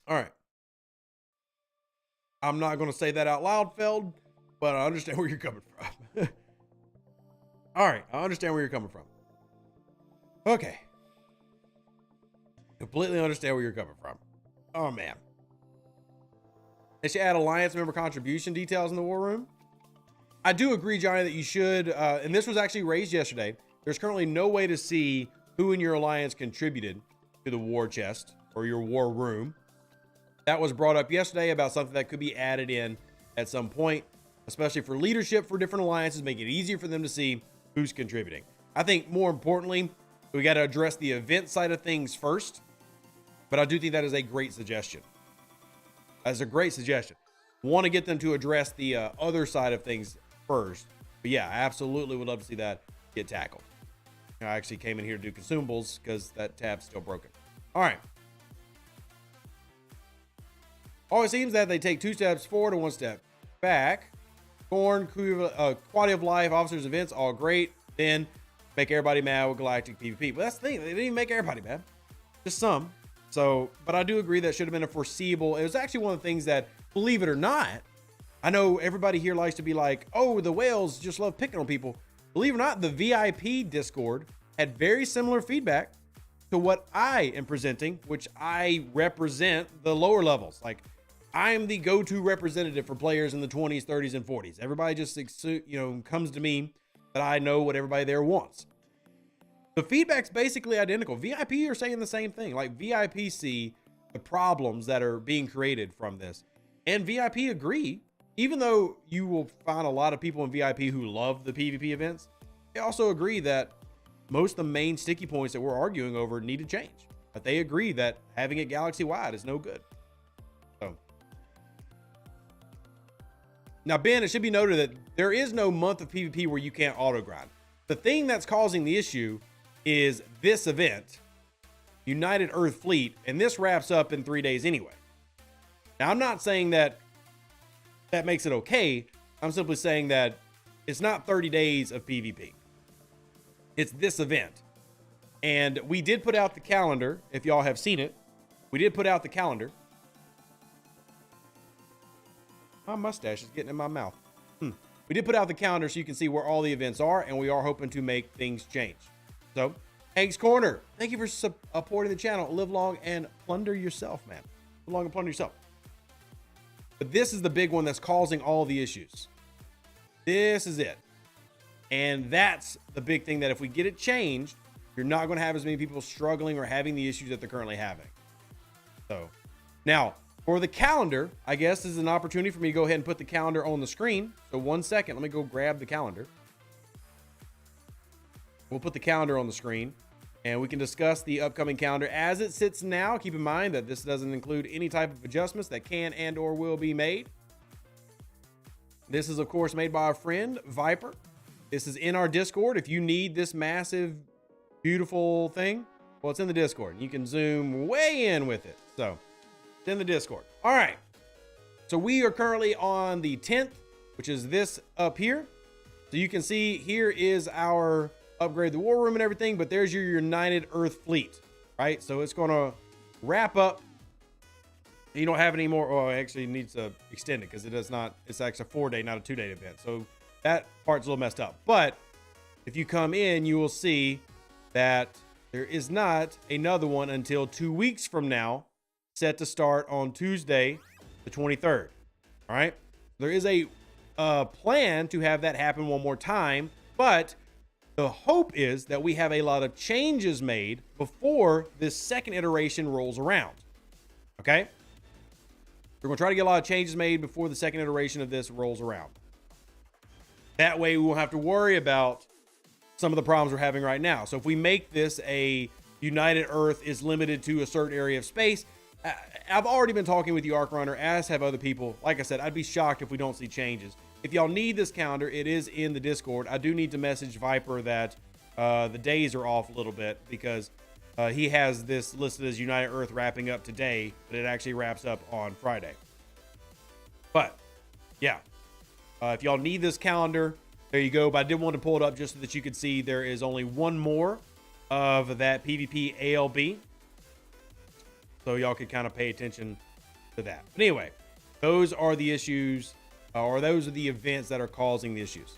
All right. I'm not going to say that out loud, Feld, but I understand where you're coming from. All right. I understand where you're coming from. Okay. Completely understand where you're coming from. Oh, man. They should add alliance member contribution details in the war room. I do agree, Johnny, that you should. And this was actually raised yesterday. There's currently no way to see who in your alliance contributed to the war chest or your war room. That was brought up yesterday about something that could be added in at some point, especially for leadership for different alliances, making it easier for them to see who's contributing. I think more importantly, we got to address the event side of things first, but I do think that is a great suggestion. That's a great suggestion. Want to get them to address the other side of things first. But yeah, I absolutely would love to see that get tackled. I actually came in here to do consumables because that tab's still broken. All right. Oh, it seems that they take 2 steps forward and 1 step back. Corn, quality of life, officers, events, all great. Then make everybody mad with Galactic PvP. But that's the thing, they didn't even make everybody mad. Just some. So, but I do agree that should have been a foreseeable. It was actually one of the things that, believe it or not, I know everybody here likes to be like, oh, the whales just love picking on people. Believe it or not, the VIP Discord had very similar feedback to what I am presenting, which I represent the lower levels. Like, I'm the go-to representative for players in the 20s, 30s, and 40s. Everybody just, comes to me that I know what everybody there wants. The feedback's basically identical. VIP are saying the same thing. Like, VIP see the problems that are being created from this, and VIP agree. Even though you will find a lot of people in VIP who love the PvP events, they also agree that most of the main sticky points that we're arguing over need to change. But they agree that having it galaxy-wide is no good. So now, Ben, it should be noted that there is no month of PvP where you can't auto grind. The thing that's causing the issue is this event, United Earth Fleet, and this wraps up in 3 days anyway. Now, I'm not saying that makes it okay. I'm simply saying that it's not 30 days of PvP. It's this event. And we did put out the calendar. If y'all have seen it, we did put out the calendar. My mustache is getting in my mouth. We did put out the calendar so you can see where all the events are, and we are hoping to make things change. So, Hank's Corner, thank you for supporting the channel. Live long and plunder yourself, man. Live long and plunder yourself. But this is the big one that's causing all the issues. This is it. And that's the big thing, that if we get it changed, you're not going to have as many people struggling or having the issues that they're currently having. So now for the calendar, I guess this is an opportunity for me to go ahead and put the calendar on the screen. So 1 second, let me go grab the calendar. We'll put the calendar on the screen and we can discuss the upcoming calendar as it sits now. Keep in mind that this doesn't include any type of adjustments that can and or will be made. This is, of course, made by our friend Viper. This is in our Discord. If you need this massive, beautiful thing, well, it's in the Discord. You can zoom way in with it. So it's in the Discord. All right. So we are currently on the 10th, which is this up here. So you can see here is our upgrade the war room and everything, but there's your United Earth Fleet, right? So it's going to wrap up. You don't have any more. Oh, it actually needs to extend it because it does not. It's actually a 4-day, not a 2-day event. So that part's a little messed up. But if you come in, you will see that there is not another one until 2 weeks from now, set to start on Tuesday, the 23rd. All right. There is a plan to have that happen one more time, but the hope is that we have a lot of changes made before this second iteration rolls around. Okay. We're going to try to get a lot of changes made before the second iteration of this rolls around. That way we won't have to worry about some of the problems we're having right now. So if we make this a United Earth is limited to a certain area of space, I've already been talking with you, Arc Runner, as have other people. Like I said, I'd be shocked if we don't see changes. If y'all need this calendar, it is in the Discord. I do need to message Viper that the days are off a little bit because he has this listed as United Earth wrapping up today, but it actually wraps up on Friday. But yeah, if y'all need this calendar, there you go. But I did want to pull it up just so that you could see there is only one more of that PvP ALB. So y'all could kind of pay attention to that. But anyway, those are the issues, or those are the events that are causing the issues.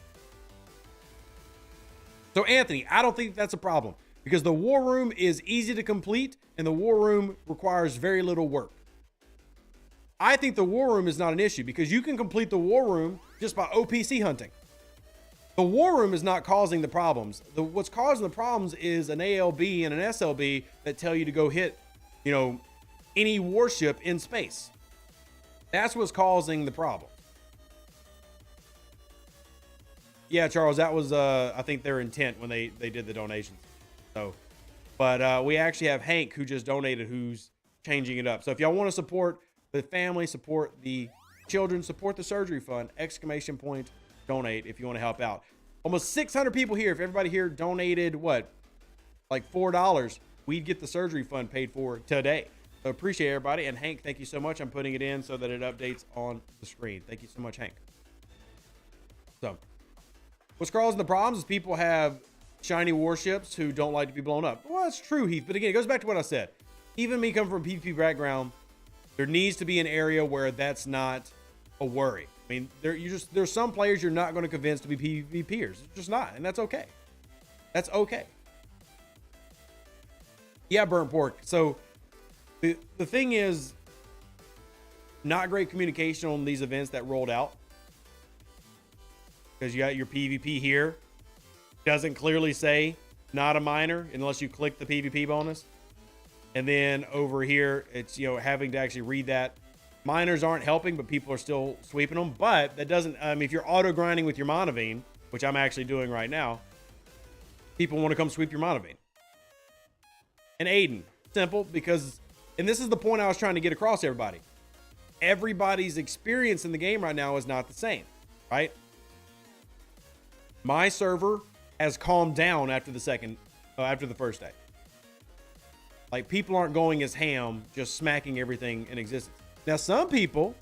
So Anthony, I don't think that's a problem because the war room is easy to complete and the war room requires very little work. I think the war room is not an issue because you can complete the war room just by OPC hunting. The war room is not causing the problems. What's causing the problems is an ALB and an SLB that tell you to go hit, you know, any warship in space. That's what's causing the problem. Yeah, Charles, that was, I think, their intent when they did the donations. So, but we actually have Hank who just donated, who's changing it up. So if y'all want to support the family, support the children, support the surgery fund, ! Donate if you want to help out. Almost 600 people here. If everybody here donated, what, like $4, we'd get the surgery fund paid for today. So appreciate everybody. And Hank, thank you so much. I'm putting it in so that it updates on the screen. Thank you so much, Hank. So what's causing the problems is people have shiny warships who don't like to be blown up. Well, that's true, Heath. But again, it goes back to what I said. Even me coming from a PvP background, there needs to be an area where that's not a worry. I mean, there's some players you're not going to convince to be PvPers. It's just not, and that's okay. That's okay. Yeah, burnt pork. So the thing is, not great communication on these events that rolled out. Because you got your PvP here. Doesn't clearly say not a miner unless you click the PvP bonus. And then over here, it's, you know, having to actually read that. Miners aren't helping, but people are still sweeping them. But that doesn't, if you're auto grinding with your mana vein, which I'm actually doing right now, people want to come sweep your mana vein. And Aiden, simple, because, and this is the point I was trying to get across to everybody. Everybody's experience in the game right now is not the same, right? My server has calmed down after the first day. Like, people aren't going as ham, just smacking everything in existence. Now, some people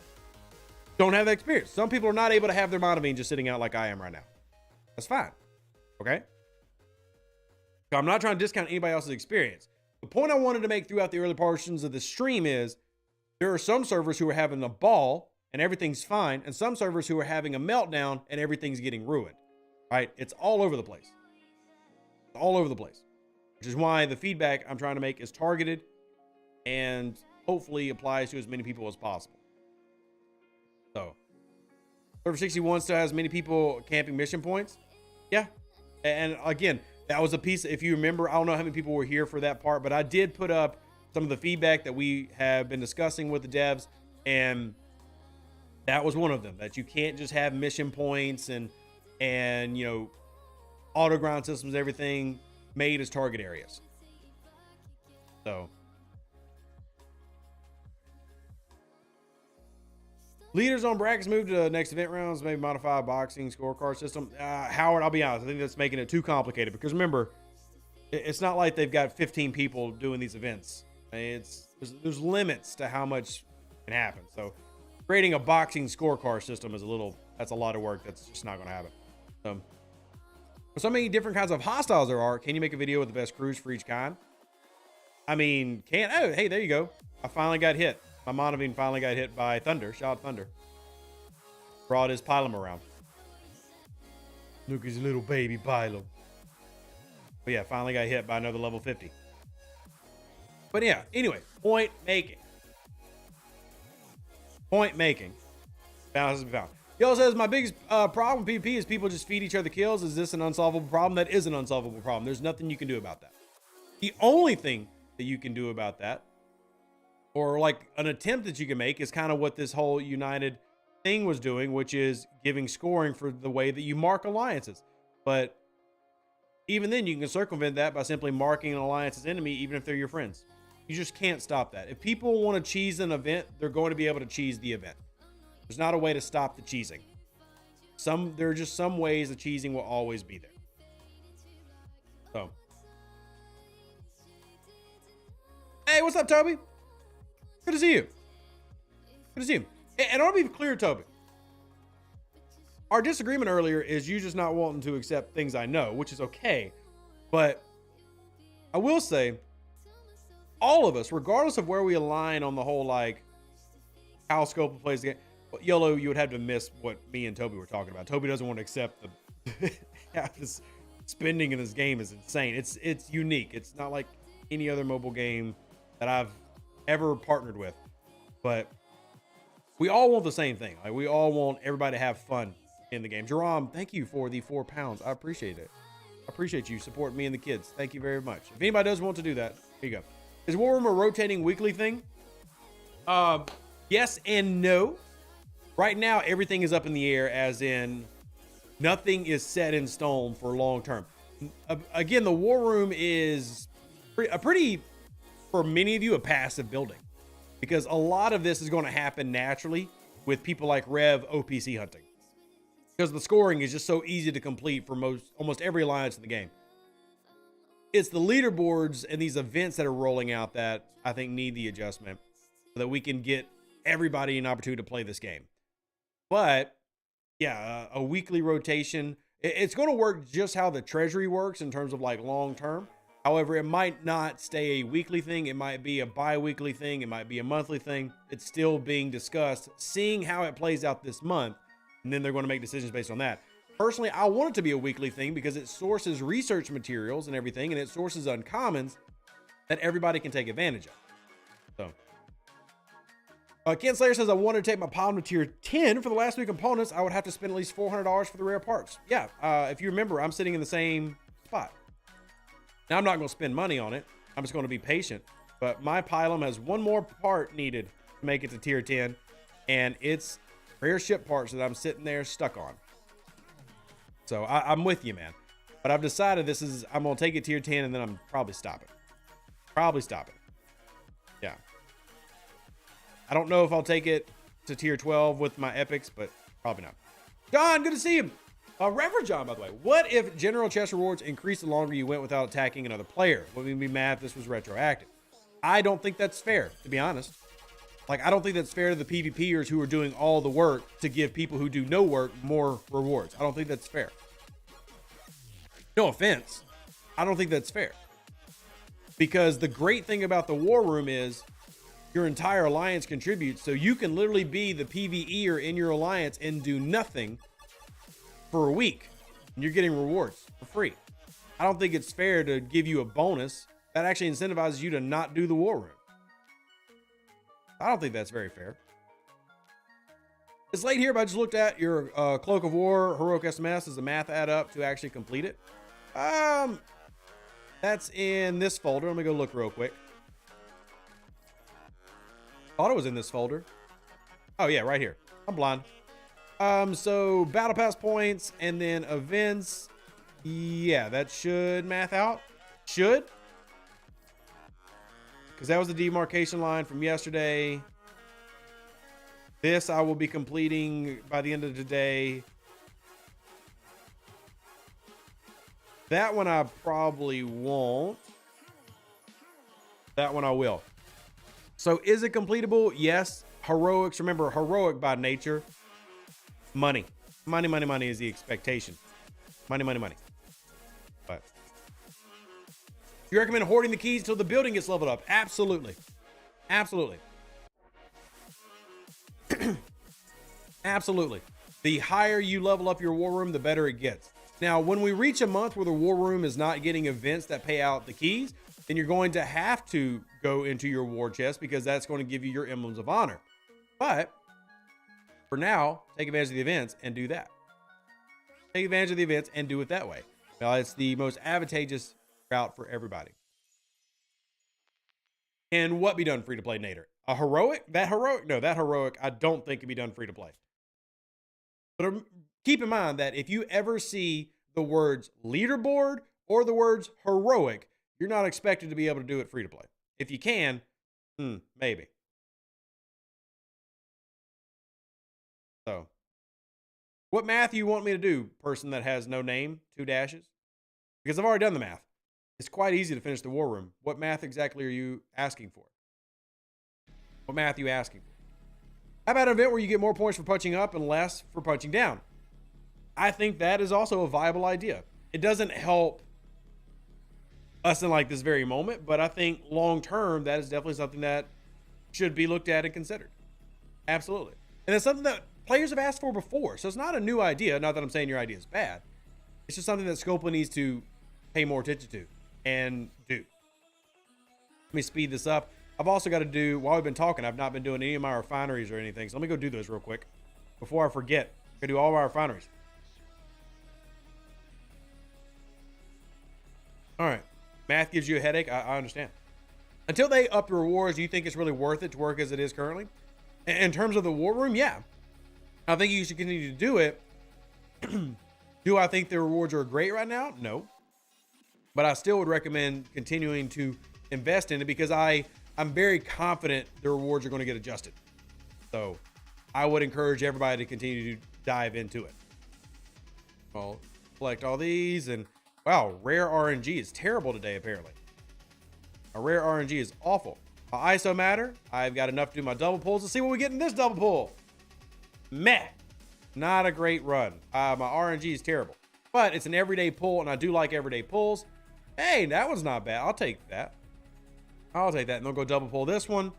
don't have that experience. Some people are not able to have their mana vein just sitting out like I am right now. That's fine. Okay? So I'm not trying to discount anybody else's experience. The point I wanted to make throughout the early portions of the stream is there are some servers who are having a ball and everything's fine, and some servers who are having a meltdown and everything's getting ruined. Right? It's all over the place. It's all over the place. Which is why the feedback I'm trying to make is targeted and hopefully applies to as many people as possible. So, Server 61 still has many people camping mission points. Yeah. And again, that was a piece, if you remember, I don't know how many people were here for that part, but I did put up some of the feedback that we have been discussing with the devs, and that was one of them, that you can't just have mission points and you know, auto ground systems, everything made as target areas. So leaders on brackets move to the next event rounds, maybe modify a boxing scorecard system. Howard, I'll be honest, I think that's making it too complicated, because remember, it's not like they've got 15 people doing these events. There's limits to how much can happen. So creating a boxing scorecard system is that's a lot of work. That's just not going to happen. So many different kinds of hostiles there are. Can you make a video with the best crews for each kind? I mean, oh, hey, there you go. I finally got hit. My mana vein finally got hit by Thunder. Shout out Thunder. Brought his Pylum around. Look at his little baby Pylum. But yeah, finally got hit by another level 50. But yeah, anyway, point making. Point making. Balance is found. He also says, my biggest problem with PvP is people just feed each other kills. Is this an unsolvable problem? That is an unsolvable problem. There's nothing you can do about that. The only thing that you can do about that, or like an attempt that you can make, is kind of what this whole United thing was doing, which is giving scoring for the way that you mark alliances. But even then, you can circumvent that by simply marking an alliance as enemy, even if they're your friends. You just can't stop that. If people want to cheese an event, they're going to be able to cheese the event. There's not a way to stop the cheesing. There are just some ways the cheesing will always be there. So, hey, what's up, Toby? Good to see you. Good to see you. And I want to be clear, Toby. Our disagreement earlier is you just not wanting to accept things I know, which is okay. But I will say, all of us, regardless of where we align on the whole, like, how Scopa plays the game, YOLO, you would have to miss what me and Toby were talking about. Toby doesn't want to accept the this spending in this game is insane. It's unique. It's not like any other mobile game that I've ever partnered with. But we all want the same thing. Like, we all want everybody to have fun in the game. Jerome, thank you for the £4. I appreciate it. I appreciate you supporting me and the kids. Thank you very much. If anybody does want to do that, here you go. Is War Room a rotating weekly thing? Yes and no. Right now, everything is up in the air, as in nothing is set in stone for long term. Again, the War Room is pretty, for many of you, a passive building, because a lot of this is going to happen naturally with people like Rev OPC hunting, because the scoring is just so easy to complete for almost every alliance in the game. It's the leaderboards and these events that are rolling out that I think need the adjustment so that we can get everybody an opportunity to play this game. But yeah, a weekly rotation, it's going to work just how the treasury works in terms of like long term. However, it might not stay a weekly thing. It might be a bi-weekly thing. It might be a monthly thing. It's still being discussed, seeing how it plays out this month. And then they're going to make decisions based on that. Personally, I want it to be a weekly thing because it sources research materials and everything, and it sources uncommons that everybody can take advantage of. So, Ken Slayer says, I want to take my Pylum to tier 10 for the last 3 components. I would have to spend at least $400 for the rare parts. Yeah, if you remember, I'm sitting in the same spot. Now, I'm not going to spend money on it. I'm just going to be patient. But my pylum has one more part needed to make it to tier 10. And it's rare ship parts that I'm sitting there stuck on. So I'm with you, man. But I've decided I'm going to take it tier 10 and then I'm probably stopping. Yeah. I don't know if I'll take it to tier 12 with my epics, but probably not. John, good to see you. Reverend John, by the way. What if general chest rewards increase the longer you went without attacking another player? Wouldn't we be mad if this was retroactive? I don't think that's fair, to be honest. Like, I don't think that's fair to the PvPers who are doing all the work to give people who do no work more rewards. I don't think that's fair. No offense. I don't think that's fair. Because the great thing about the war room is your entire alliance contributes. So you can literally be the PvEer in your alliance and do nothing for a week. And you're getting rewards for free. I don't think it's fair to give you a bonus that actually incentivizes you to not do the war room. I don't think that's very fair. It's late here, but I just looked at your Cloak of War, Heroic SMS. Does the math add up to actually complete it? That's in this folder. Let me go look real quick. Thought it was in this folder. Oh yeah, right here. I'm blind. So battle pass points and then events. Yeah, that should math out. Should. Because that was the demarcation line from yesterday. This I will be completing by the end of the day. That one I probably won't. That one I will. So is it completable? Yes. Heroics. Remember, heroic by nature. Money. Money, money, money is the expectation. Money, money, money. But you recommend hoarding the keys until the building gets leveled up? Absolutely. Absolutely. Absolutely. The higher you level up your war room, the better it gets. Now, when we reach a month where the war room is not getting events that pay out the keys, then you're going to have to go into your war chest because that's going to give you your emblems of honor. But for now, take advantage of the events and do that. Take advantage of the events and do it that way. Now, it's the most advantageous route for everybody. And what be done free to play, Nader? A heroic? That heroic? No, that heroic I don't think can be done free to play. But keep in mind that if you ever see the words leaderboard or the words heroic, you're not expected to be able to do it free to play. If you can, maybe. So, what math do you want me to do, person that has no name, 2 dashes? Because I've already done the math. It's quite easy to finish the war room. What math exactly are you asking for? What math are you asking for? How about an event where you get more points for punching up and less for punching down? I think that is also a viable idea. It doesn't help us in like this very moment, but I think long term, that is definitely something that should be looked at and considered. Absolutely. And it's something that players have asked for before. So it's not a new idea. Not that I'm saying your idea is bad. It's just something that Scopa needs to pay more attention to and do. Let me speed this up. I've also got to do, while we've been talking, I've not been doing any of my refineries or anything. So let me go do those real quick before I forget. I'm going to do all of our refineries. All right. Math gives you a headache. I understand. Until they up the rewards, do you think it's really worth it to work as it is currently? In terms of the war room, yeah. I think you should continue to do it. Do I think the rewards are great right now? No. But I still would recommend continuing to invest in it because I'm very confident the rewards are going to get adjusted. So I would encourage everybody to continue to dive into it. I'll collect all these and wow, rare RNG is terrible today, apparently. A rare RNG is awful. My ISO matter, I've got enough to do my double pulls. Let's see what we get in this double pull. Meh. Not a great run. My RNG is terrible. But it's an everyday pull, and I do like everyday pulls. Hey, that one's not bad. I'll take that. I'll take that. And they'll go double pull this one.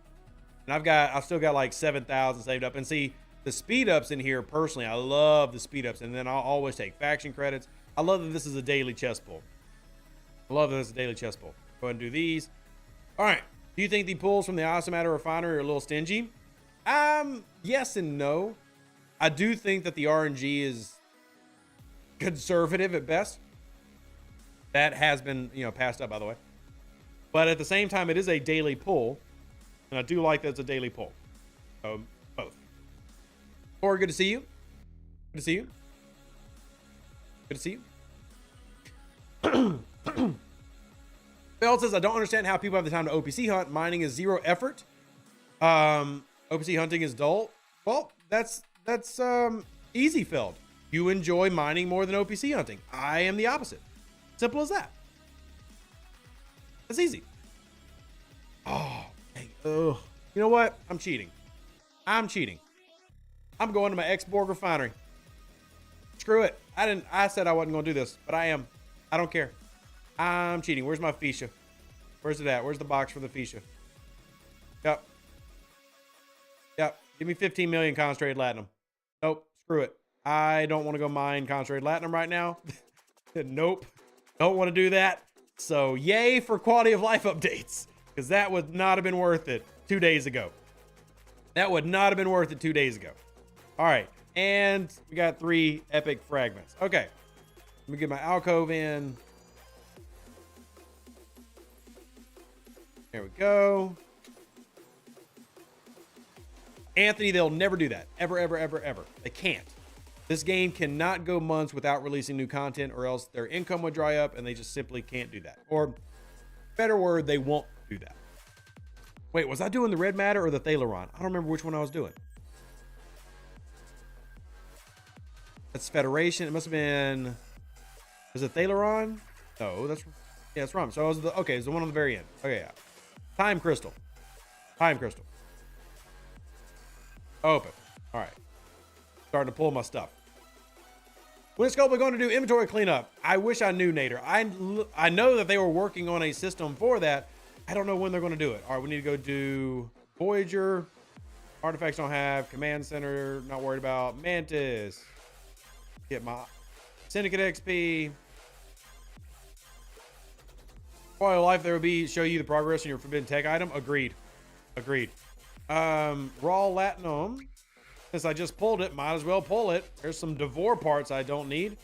And I've still got like 7,000 saved up. And see, the speed ups in here, personally, I love the speed ups. And then I'll always take faction credits. I love that this is a daily chest pull. I love that it's a daily chest pull. Go ahead and do these. All right. Do you think the pulls from the Isomatter Refinery are a little stingy? Yes and no. I do think that the RNG is conservative at best. That has been, passed up, by the way. But at the same time, it is a daily pull. And I do like that it's a daily pull. So, both. Or good to see you. Good to see you. Good to see you. Bell says, I don't understand how people have the time to OPC hunt. Mining is zero effort. OPC hunting is dull. Well, that's easy, Feld. You enjoy mining more than OPC hunting. I am the opposite. Simple as that. That's easy. Oh, dang. Ugh. You know what? I'm cheating. I'm going to my Exborg refinery. Screw it. I said I wasn't going to do this, but I am. I don't care. I'm cheating. Where's my Fisha? Where's it at? Where's the box for the Fisha? Yep. Give me 15 million concentrated latinum. Nope. Screw it. I don't want to go mine concentrated latinum right now. Nope. Don't want to do that. So yay for quality of life updates, because that would not have been worth it 2 days ago. That would not have been worth it 2 days ago. All right. And we got 3 epic fragments. Okay. Let me get my alcove in. There we go. Anthony, they'll never do that. Ever, ever, ever, ever. They can't. This game cannot go months without releasing new content, or else their income would dry up, and they just simply can't do that. Or, better word, they won't do that. Wait, was I doing the red matter or the Thalaron? I don't remember which one I was doing. That's Federation. It must have been... Was it Thalaron? No, that's... Yeah, it's wrong. So it was the... Okay, it's the one on the very end. Okay, yeah. Time Crystal. Time Crystal. Open. All right. Starting to pull my stuff. When is Sculpey going to do inventory cleanup? I wish I knew, Nader. I know that they were working on a system for that. I don't know when they're going to do it. All right, we need to go do Voyager. Artifacts don't have. Command Center, not worried about. Mantis. Get my Syndicate XP. Quality of life there will be show you the progress in your forbidden tech item. Agreed. Raw latinum. Since I just pulled it, might as well pull it. There's some Devore parts I don't need.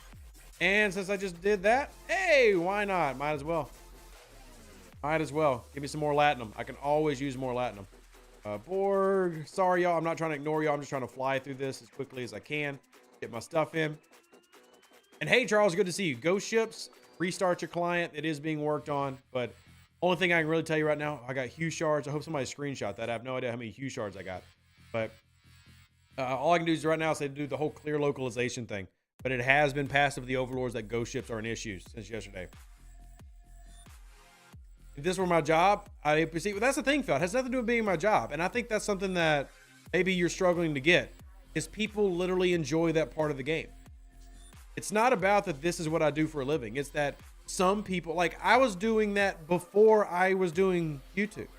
And since I just did that, hey, why not? Might as well. Give me some more latinum. I can always use more latinum. Borg. Sorry, y'all. I'm not trying to ignore y'all. I'm just trying to fly through this as quickly as I can. Get my stuff in. And hey, Charles, good to see you. Ghost ships. Restart your client. It is being worked on. But only thing I can really tell you right now, I got Hue shards. I hope somebody screenshot that. I have no idea how many Hue shards I got. But all I can do is right now say do the whole clear localization thing. But it has been passed of the overlords that ghost ships are an issue since yesterday. If this were my job, I'd see. Well, that's the thing, Phil. It has nothing to do with being my job. And I think that's something that maybe you're struggling to get, is people literally enjoy that part of the game. It's not about that this is what I do for a living. It's that some people, like I was doing that before I was doing YouTube.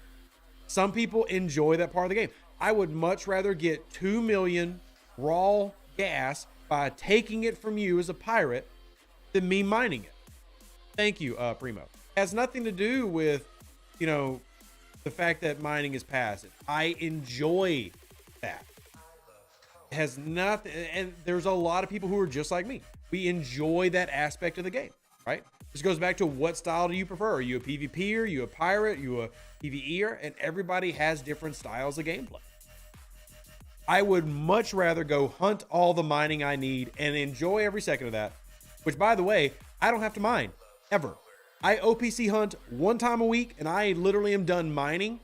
Some people enjoy that part of the game. I would much rather get 2 million raw gas by taking it from you as a pirate than me mining it. Thank you, Primo. It has nothing to do with, the fact that mining is passive. I enjoy that. It has nothing, and there's a lot of people who are just like me. We enjoy that aspect of the game, right? This goes back to what style do you prefer? Are you a PvPer? Are you a pirate? Are you a PvEer? And everybody has different styles of gameplay. I would much rather go hunt all the mining I need and enjoy every second of that, which, by the way, I don't have to mine ever. I OPC hunt 1 time a week and I literally am done mining.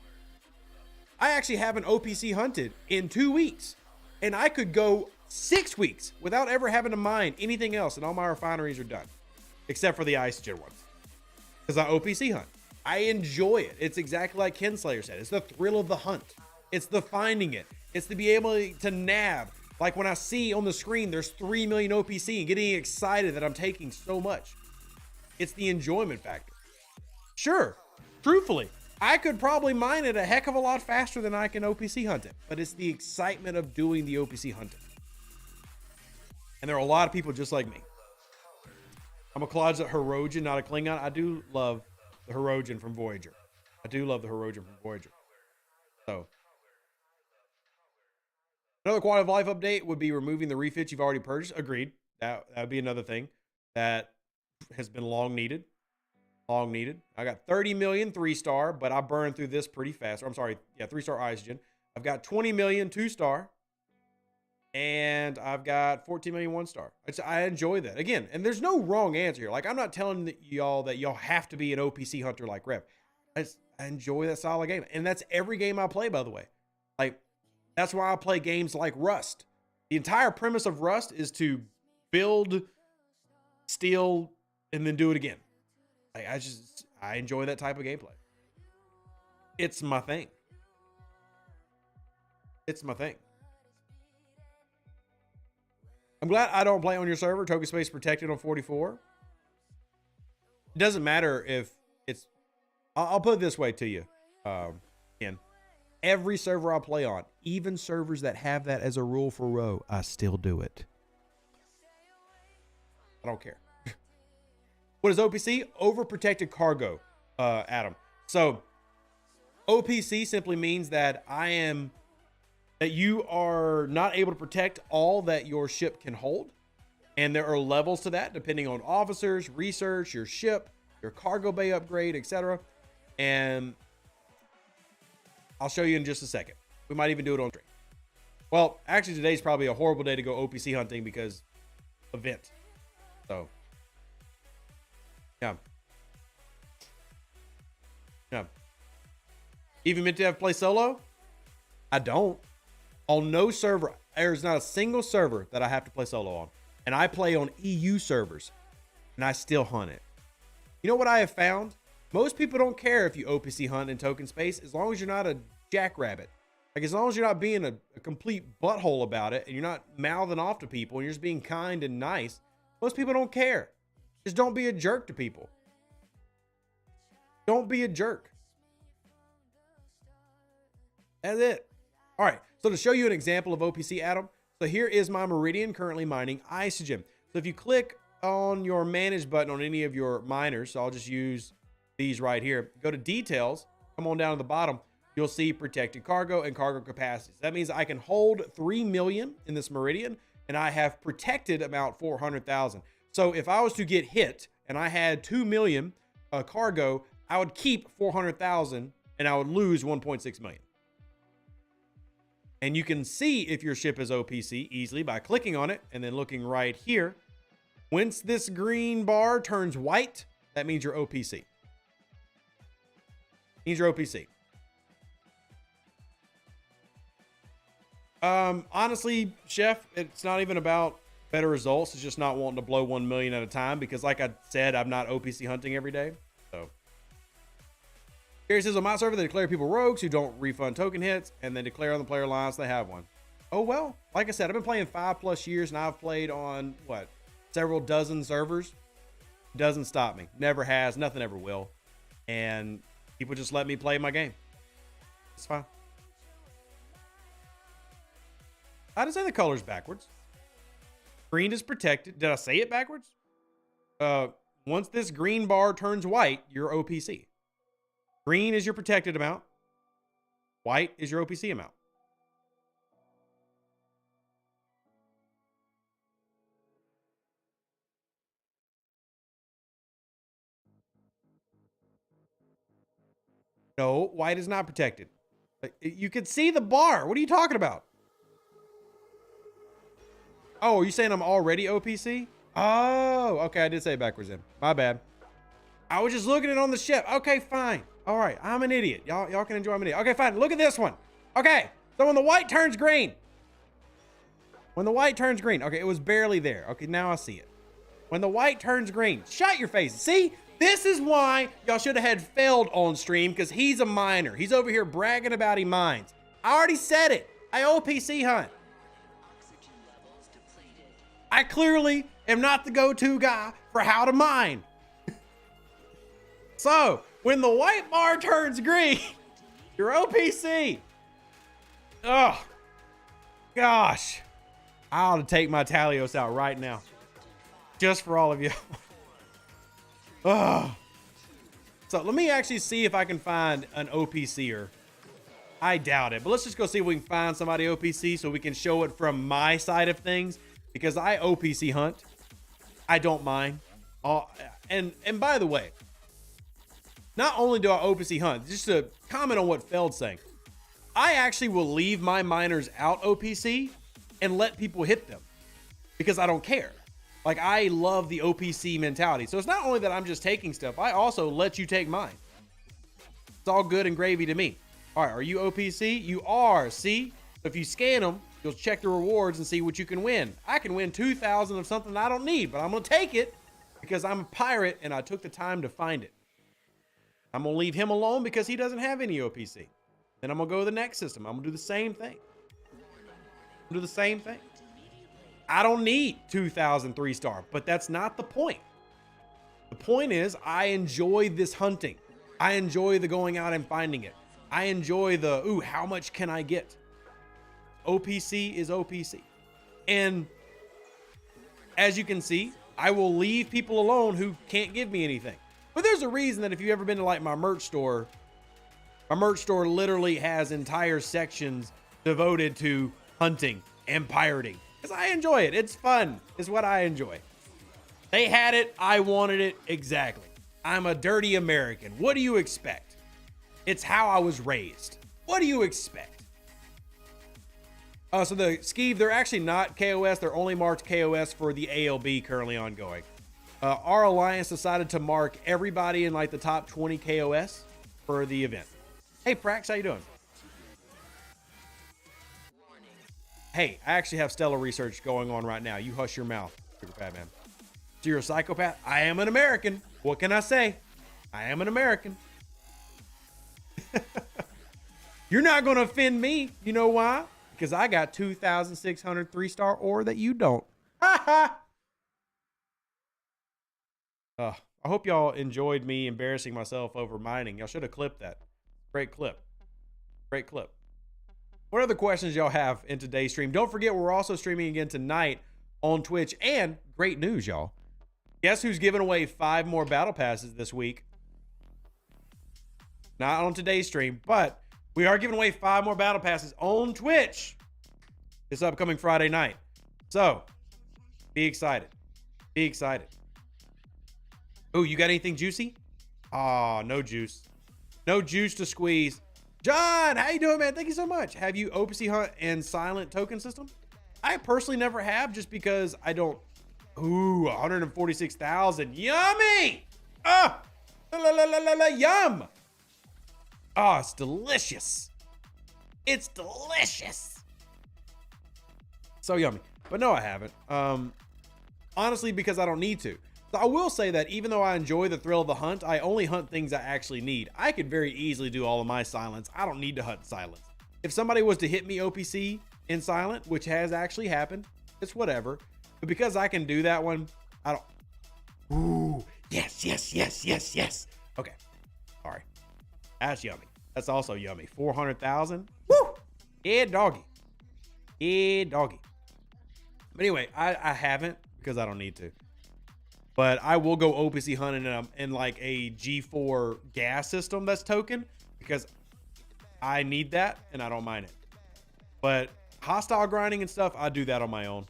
I actually haven't OPC hunted in 2 weeks, and I could go 6 weeks without ever having to mine anything else, and all my refineries are done except for the Isogen ones, because I OPC hunt. I enjoy it. It's exactly like Kinslayer said. It's the thrill of the hunt. It's the finding it. It's to be able to nab. Like when I see on the screen there's 3 million OPC and getting excited that I'm taking so much. It's the enjoyment factor. Sure, truthfully, I could probably mine it a heck of a lot faster than I can OPC hunt it, but it's the excitement of doing the OPC hunting. And there are a lot of people just like me. I'm a closet Hirogen, not a Klingon. I do love the Hirogen from Voyager. So, another quality of life update would be removing the refits you've already purchased. Agreed. That would be another thing that has been long needed. Long needed. I got 30 million 3-star, but I burned through this pretty fast. Or, I'm sorry, yeah, 3-star Isogen. I've got 20 million 2-star. And I've got 14 million 1-star. I enjoy that. Again, and there's no wrong answer here. Like, I'm not telling y'all that y'all have to be an OPC hunter like Rep. I enjoy that style of game. And that's every game I play, by the way. Like, that's why I play games like Rust. The entire premise of Rust is to build, steal, and then do it again. Like, I enjoy that type of gameplay. It's my thing. It's my thing. I'm glad I don't play on your server. Token space protected on 44. It doesn't matter if it's... I'll put it this way to you. Ken. Every server I play on, even servers that have that as a rule for row, I still do it. I don't care. What is OPC? Overprotected cargo, Adam. So OPC simply means that that you are not able to protect all that your ship can hold. And there are levels to that depending on officers, research, your ship, your cargo bay upgrade, etc. And I'll show you in just a second. We might even do it on stream. Well, actually today's probably a horrible day to go OPC hunting because event. So, yeah. Yeah. Even meant to have play solo? I don't. On no server, there's not a single server that I have to play solo on. And I play on EU servers. And I still hunt it. You know what I have found? Most people don't care if you OPC hunt in token space as long as you're not a jackrabbit. Like, as long as you're not being a complete butthole about it and you're not mouthing off to people and you're just being kind and nice, most people don't care. Just don't be a jerk to people. Don't be a jerk. That's it. All right. So to show you an example of OPC, Adam, so here is my Meridian currently mining Isogen. So if you click on your manage button on any of your miners, so I'll just use these right here, go to details, come on down to the bottom, you'll see protected cargo and cargo capacities. That means I can hold 3 million in this Meridian and I have protected about 400,000. So if I was to get hit and I had 2 million cargo, I would keep 400,000 and I would lose 1.6 million. And you can see if your ship is OPC easily by clicking on it and then looking right here. Once this green bar turns white, that means you're OPC. Means you're OPC. Honestly, Chef, it's not even about better results. It's just not wanting to blow 1 million at a time because, like I said, I'm not OPC hunting every day. So Gary says, on my server, they declare people rogues who don't refund token hits and then declare on the player lines they have one. Oh, well, like I said, I've been playing 5+ years and I've played on, what, several dozen servers. Doesn't stop me. Never has. Nothing ever will. And people just let me play my game. It's fine. I didn't say the color's backwards. Green is protected. Did I say it backwards? Once this green bar turns white, you're OPC. Green is your protected amount. White is your OPC amount. No, white is not protected. You can see the bar. What are you talking about? Oh, are you saying I'm already OPC? Oh, okay. I did say it backwards then. My bad. I was just looking at it on the ship. Okay, fine. All right. I'm an idiot. Y'all can enjoy. I'm an idiot. Okay, fine. Look at this one. Okay. So when the white turns green. When the white turns green. Okay, it was barely there. Okay, now I see it. When the white turns green. Shut your face. See? This is why y'all should have had Feld on stream, because he's a miner. He's over here bragging about he mines. I already said it. I OPC hunt. I clearly am not the go-to guy for how to mine. So, when the white bar turns green, you're OPC. Oh, gosh. I ought to take my Talios out right now. Just for all of you. Oh. So, let me actually see if I can find an OPCer. I doubt it, but let's just go see if we can find somebody OPC so we can show it from my side of things. Because I OPC hunt. I don't mind. And by the way, not only do I OPC hunt, just to comment on what Feld's saying, I actually will leave my miners out OPC and let people hit them because I don't care. Like, I love the OPC mentality. So it's not only that I'm just taking stuff, I also let you take mine. It's all good and gravy to me. All right, are you OPC? You are, see? If you scan them, you'll check the rewards and see what you can win. I can win 2,000 of something I don't need, but I'm gonna take it because I'm a pirate and I took the time to find it. I'm gonna leave him alone because he doesn't have any OPC. Then I'm gonna go to the next system. I'm gonna do the same thing. Do the same thing. I don't need 2,000 3-star, but that's not the point. The point is I enjoy this hunting. I enjoy the going out and finding it. I enjoy the, ooh, how much can I get? OPC is OPC. And as you can see, I will leave people alone who can't give me anything. But there's a reason that if you've ever been to like my merch store literally has entire sections devoted to hunting and pirating. Because I enjoy it. It's fun. It's what I enjoy. They had it. I wanted it. Exactly. I'm a dirty American. What do you expect? It's how I was raised. What do you expect? So the Skeeve, they're actually not KOS. They're only marked KOS for the ALB currently ongoing. Our alliance decided to mark everybody in like the top 20 KOS for the event. Hey, Prax, how you doing? Hey, I actually have stellar research going on right now. You hush your mouth, Sugar Fat Man. So you're a psychopath? I am an American. What can I say? I am an American. You're not going to offend me. You know why? Because I got 2,600 3-star ore that you don't. I hope y'all enjoyed me embarrassing myself over mining. Y'all should have clipped that. Great clip. Great clip. What other questions y'all have in today's stream? Don't forget, we're also streaming again tonight on Twitch. And great news, y'all. Guess who's giving away 5 more battle passes this week? Not on today's stream, but we are giving away 5 more battle passes on Twitch this upcoming Friday night. So be excited. Be excited. Oh, you got anything juicy? Oh, no juice. No juice to squeeze. John, how you doing, man? Thank you so much. Have you OPC hunt and silent token system? I personally never have, just because I don't. Ooh, 146,000. Yummy! Ah, yum! Oh, it's delicious. It's delicious. So yummy. But no, I haven't. Honestly, because I don't need to. So I will say that even though I enjoy the thrill of the hunt, I only hunt things I actually need. I could very easily do all of my silence. I don't need to hunt silence. If somebody was to hit me OPC in silent, which has actually happened, it's whatever. But because I can do that one, I don't. Ooh, yes, yes, yes, yes, yes. Okay, sorry. That's yummy. That's also yummy. 400,000. Woo! Yeah, doggy. Yeah, doggy. But anyway, I haven't because I don't need to. But I will go OPC hunting in like a G4 gas system that's token because I need that and I don't mind it. But hostile grinding and stuff, I do that on my own.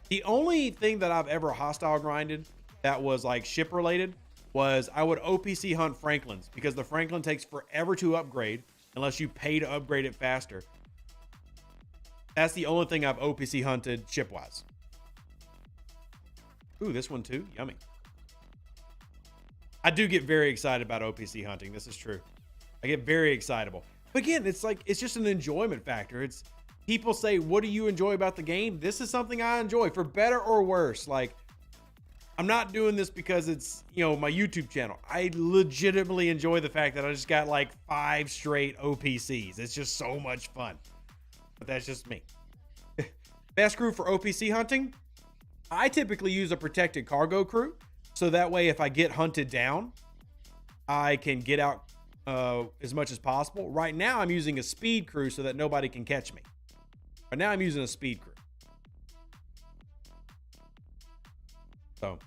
The only thing that I've ever hostile grinded that was like ship related was I would OPC hunt Franklins because the Franklin takes forever to upgrade unless you pay to upgrade it faster. That's the only thing I've OPC hunted ship-wise. Ooh, this one too. Yummy. I do get very excited about OPC hunting. This is true. I get very excitable. But again, it's like, it's just an enjoyment factor. It's people say, what do you enjoy about the game? This is something I enjoy for better or worse. Like, I'm not doing this because it's, you know, my YouTube channel. I legitimately enjoy the fact that I just got like 5 straight OPCs. It's just so much fun. But that's just me. Best crew for OPC hunting? I typically use a protected cargo crew. So that way, if I get hunted down, I can get out as much as possible. Right now, I'm using a speed crew so that nobody can catch me. But now I'm using a speed crew. So.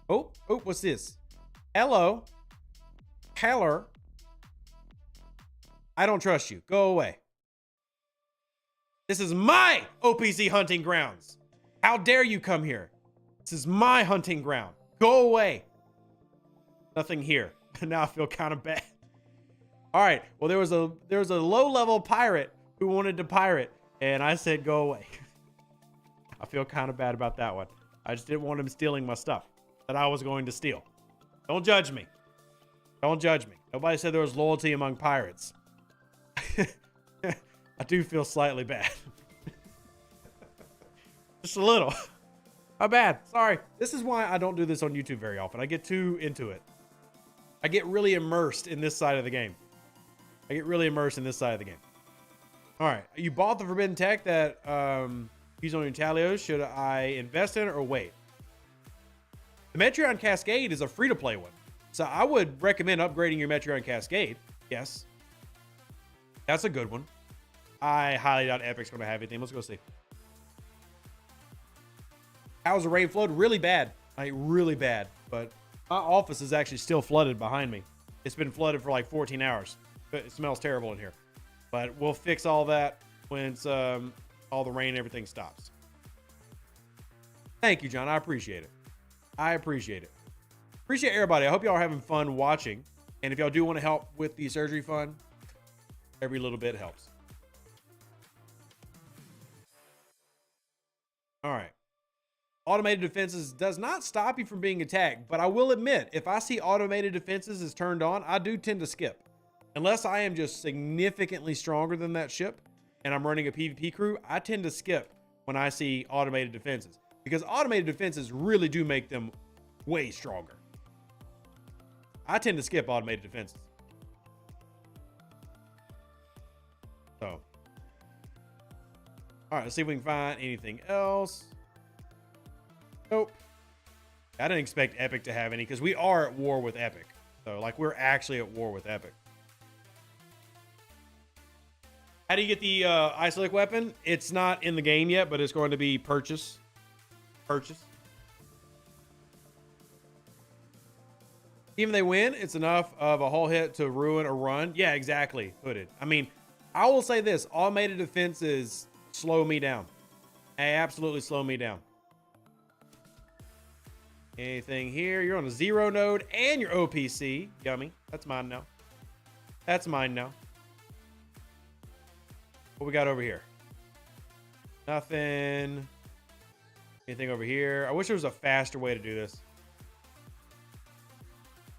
Oh, what's this? Hello. Heller. I don't trust you. Go away. This is my OPC hunting grounds. How dare you come here? This is my hunting ground. Go away. Nothing here. Now I feel kind of bad. All right. Well, there was a low level pirate who wanted to pirate, and I said, go away. I feel kind of bad about that one. I just didn't want him stealing my stuff that I was going to steal. Don't judge me. Don't judge me. Nobody said there was loyalty among pirates. I do feel slightly bad. Just a little. My bad. Sorry. This is why I don't do this on YouTube very often. I get too into it. I get really immersed in this side of the game. All right. You bought the forbidden tech that use on your Talios. Should I invest in it or wait? The Metreon Cascade is a free-to-play one. So I would recommend upgrading your Metreon Cascade. Yes. That's a good one. I highly doubt Epic's going to have anything. Let's go see. How's the rain flood? Really bad. Really bad. But my office is actually still flooded behind me. It's been flooded for like 14 hours. It smells terrible in here. But we'll fix all that when it's, all the rain and everything stops. Thank you, John. I appreciate it. Appreciate everybody. I hope y'all are having fun watching. And if y'all do want to help with the surgery fund, every little bit helps. All right. Automated defenses does not stop you from being attacked, but I will admit, if I see automated defenses is turned on, I do tend to skip. Unless I am just significantly stronger than that ship and I'm running a PvP crew, I tend to skip when I see automated defenses, because automated defenses really do make them way stronger. I tend to skip automated defenses. So, all right, let's see if we can find anything else. Nope. I didn't expect Epic to have any, because we are at war with Epic. So, like, we're actually at war with Epic. How do you get the isolic weapon? It's not in the game yet, but it's going to be purchase. Even if they win, it's enough of a whole hit to ruin a run. Yeah, exactly. Hooded. I mean, I will say this. Automated defenses slow me down. They absolutely slow me down. Anything here? You're on a 0 node and your OPC. Yummy. That's mine now. What we got over here? Nothing. Anything over here? I wish there was a faster way to do this.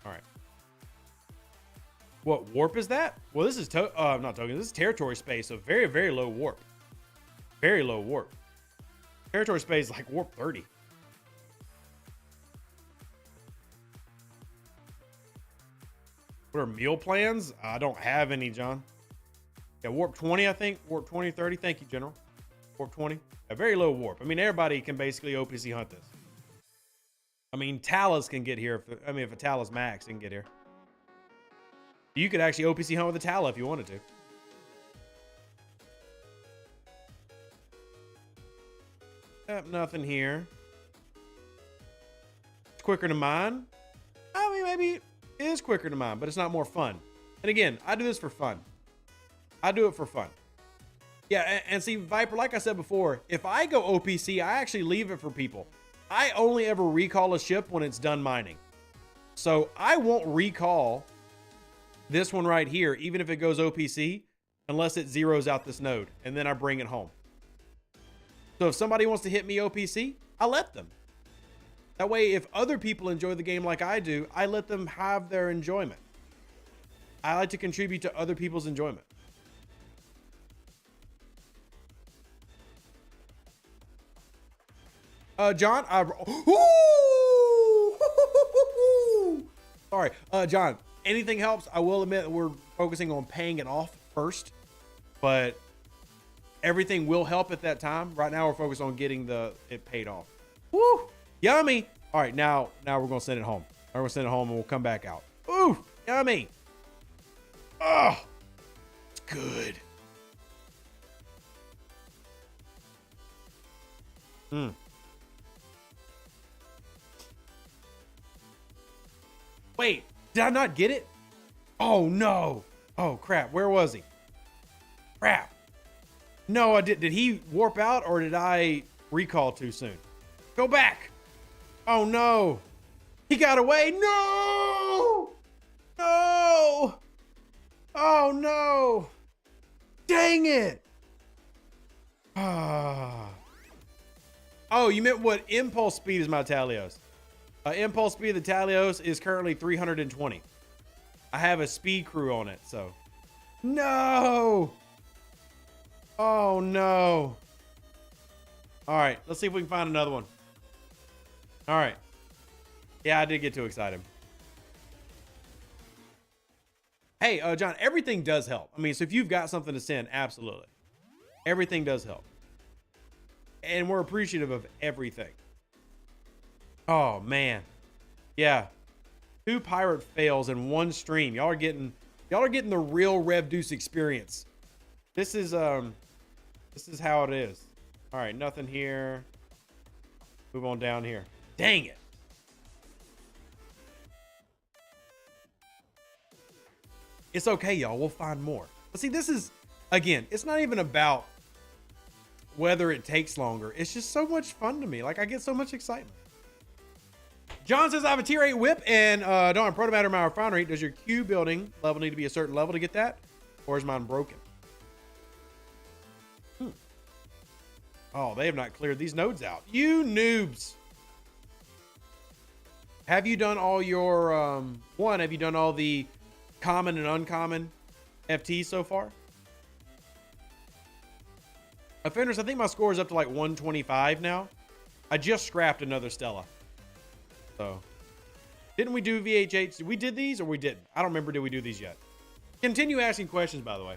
All right. What warp is that? Well, this is not token. This is territory space, so very, very low warp. Very low warp. Territory space is like warp 30. What are meal plans? I don't have any, John. Yeah, warp 20, I think. Warp 20, 30. Thank you, General. Warp 20. A very low warp. I mean, everybody can basically OPC hunt this. I mean, Talos can get here. If a Talos max, can get here. You could actually OPC hunt with a Tala if you wanted to. Yep, nothing here. It's quicker to mine. I mean, maybe it is quicker to mine, but it's not more fun. And again, I do this for fun. I do it for fun. Yeah, and see, Viper, like I said before, if I go OPC, I actually leave it for people. I only ever recall a ship when it's done mining. So I won't recall this one right here, even if it goes OPC, unless it zeroes out this node, and then I bring it home. So if somebody wants to hit me OPC, I let them. That way, if other people enjoy the game like I do, I let them have their enjoyment. I like to contribute to other people's enjoyment. John, sorry, John, anything helps. I will admit that we're focusing on paying it off first, but everything will help at that time. Right now, we're focused on getting it paid off. Woo, yummy. All right, now we're gonna send it home. We're gonna send it home and we'll come back out. Ooh, yummy. Oh, it's good. Wait, did I not get it? Oh no. Oh crap, where was he? Crap. No, I did. Did he warp out or did I recall too soon? Go back. Oh no. He got away. No. Oh no. Dang it. Ah. Oh, you meant what impulse speed is my Talios? Impulse speed of the Talios is currently 320. I have a speed crew on it, so. No. Oh no. All right, let's see if we can find another one. All right. Yeah, I did get too excited. Hey, John, everything does help. I mean, so if you've got something to send, absolutely. Everything does help. And we're appreciative of everything. Oh, man. Yeah. 2 pirate fails in 1 stream. Y'all are getting the real Rev Deuce experience. This is how it is. All right, nothing here. Move on down here. Dang it. It's okay, y'all. We'll find more. But see, this is, again, it's not even about whether it takes longer. It's just so much fun to me. Like, I get so much excitement. John says, I have a tier 8 whip and don't have Protomatter in my refinery. Does your Q building level need to be a certain level to get that? Or is mine broken? Oh, they have not cleared these nodes out. You noobs. Have you done all your, have you done all the common and uncommon FT so far? Offenders, I think my score is up to like 125 now. I just scrapped another Stella. So, didn't we do VH8? We did these or we didn't? I don't remember. Did we do these yet? Continue asking questions, by the way.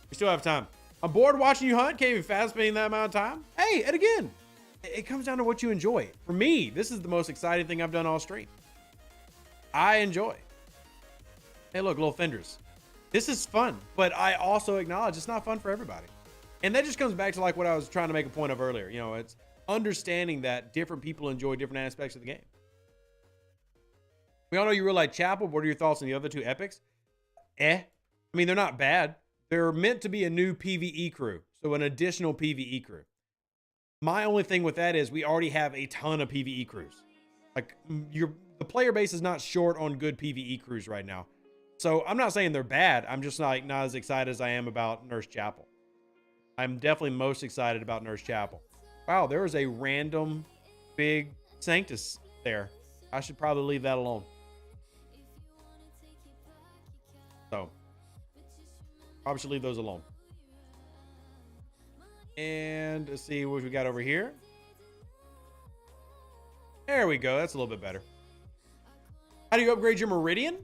We still have time. I'm bored watching you hunt. Can't even fast spending that amount of time. Hey, and again, it comes down to what you enjoy. For me, this is the most exciting thing I've done all stream. I enjoy. Hey, look, little fenders. This is fun, but I also acknowledge it's not fun for everybody. And that just comes back to like what I was trying to make a point of earlier. You know, it's understanding that different people enjoy different aspects of the game. We all know you really like Chapel. What are your thoughts on the other 2 epics? I mean, they're not bad. They're meant to be a new PvE crew. So an additional PvE crew. My only thing with that is we already have a ton of PvE crews. Like the player base is not short on good PvE crews right now. So I'm not saying they're bad. I'm just not as excited as I am about Nurse Chapel. I'm definitely most excited about Nurse Chapel. Wow, there is a random big Sanctus there. I should probably leave that alone. So, probably should leave those alone. And let's see what we got over here. There we go. That's a little bit better. How do you upgrade your Meridian?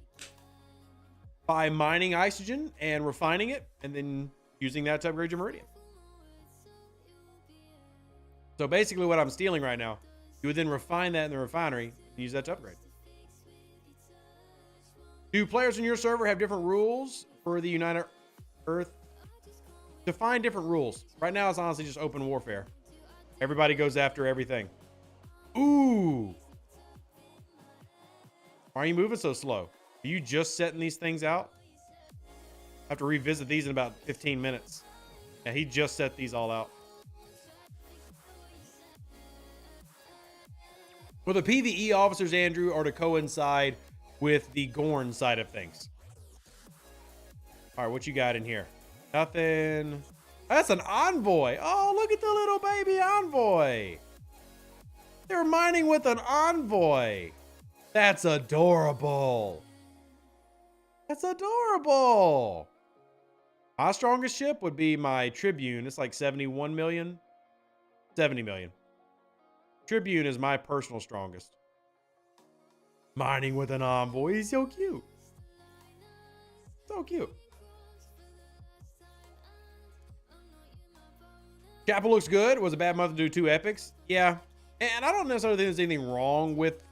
By mining oxygen and refining it, and then using that to upgrade your Meridian. So basically what I'm stealing right now, you would then refine that in the refinery and use that to upgrade. Do players in your server have different rules for the United Earth? Define different rules. Right now, it's honestly just open warfare. Everybody goes after everything. Ooh. Why are you moving so slow? Are you just setting these things out? I have to revisit these in about 15 minutes. Yeah, he just set these all out. Well, the PvE officers, Andrew, are to coincide with the Gorn side of things. All right, what you got in here? Nothing. That's an envoy. Oh, look at the little baby envoy. They're mining with an envoy. That's adorable. That's adorable. My strongest ship would be my Tribune. It's like 71 million. 70 million. Tribune is my personal strongest. Mining with an envoy. He's so cute. So cute. Chapel looks good. It was a bad month to do 2 epics. Yeah. And I don't necessarily think there's anything wrong with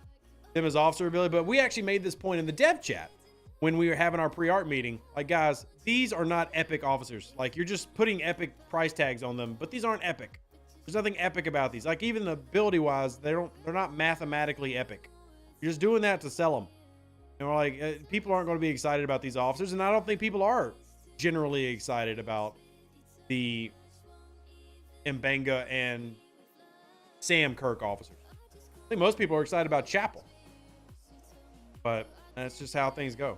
them as officer ability, but we actually made this point in the dev chat when we were having our pre-art meeting. Like, guys, these are not epic officers. Like, you're just putting epic price tags on them, but these aren't epic. There's nothing epic about these. Like, even ability-wise, they're not mathematically epic. You're just doing that to sell them. And we're like, people aren't going to be excited about these officers, and I don't think people are generally excited about the Mbenga and Sam Kirk officers. I think most people are excited about Chapel. But that's just how things go.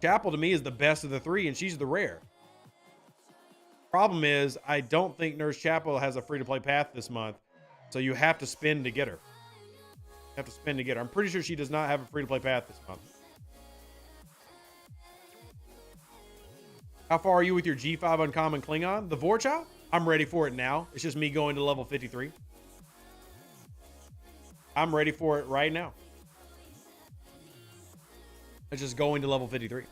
Chapel to me is the best of the three, and she's the rare. Problem is, I don't think Nurse Chapel has a free-to-play path this month, so you have to spend to get her. You have to spend to get her. I'm pretty sure she does not have a free-to-play path this month. How far are you with your G5 uncommon Klingon? The Vorchow? I'm ready for it now. It's just me going to level 53. I'm ready for it right now. It's just going to level 53.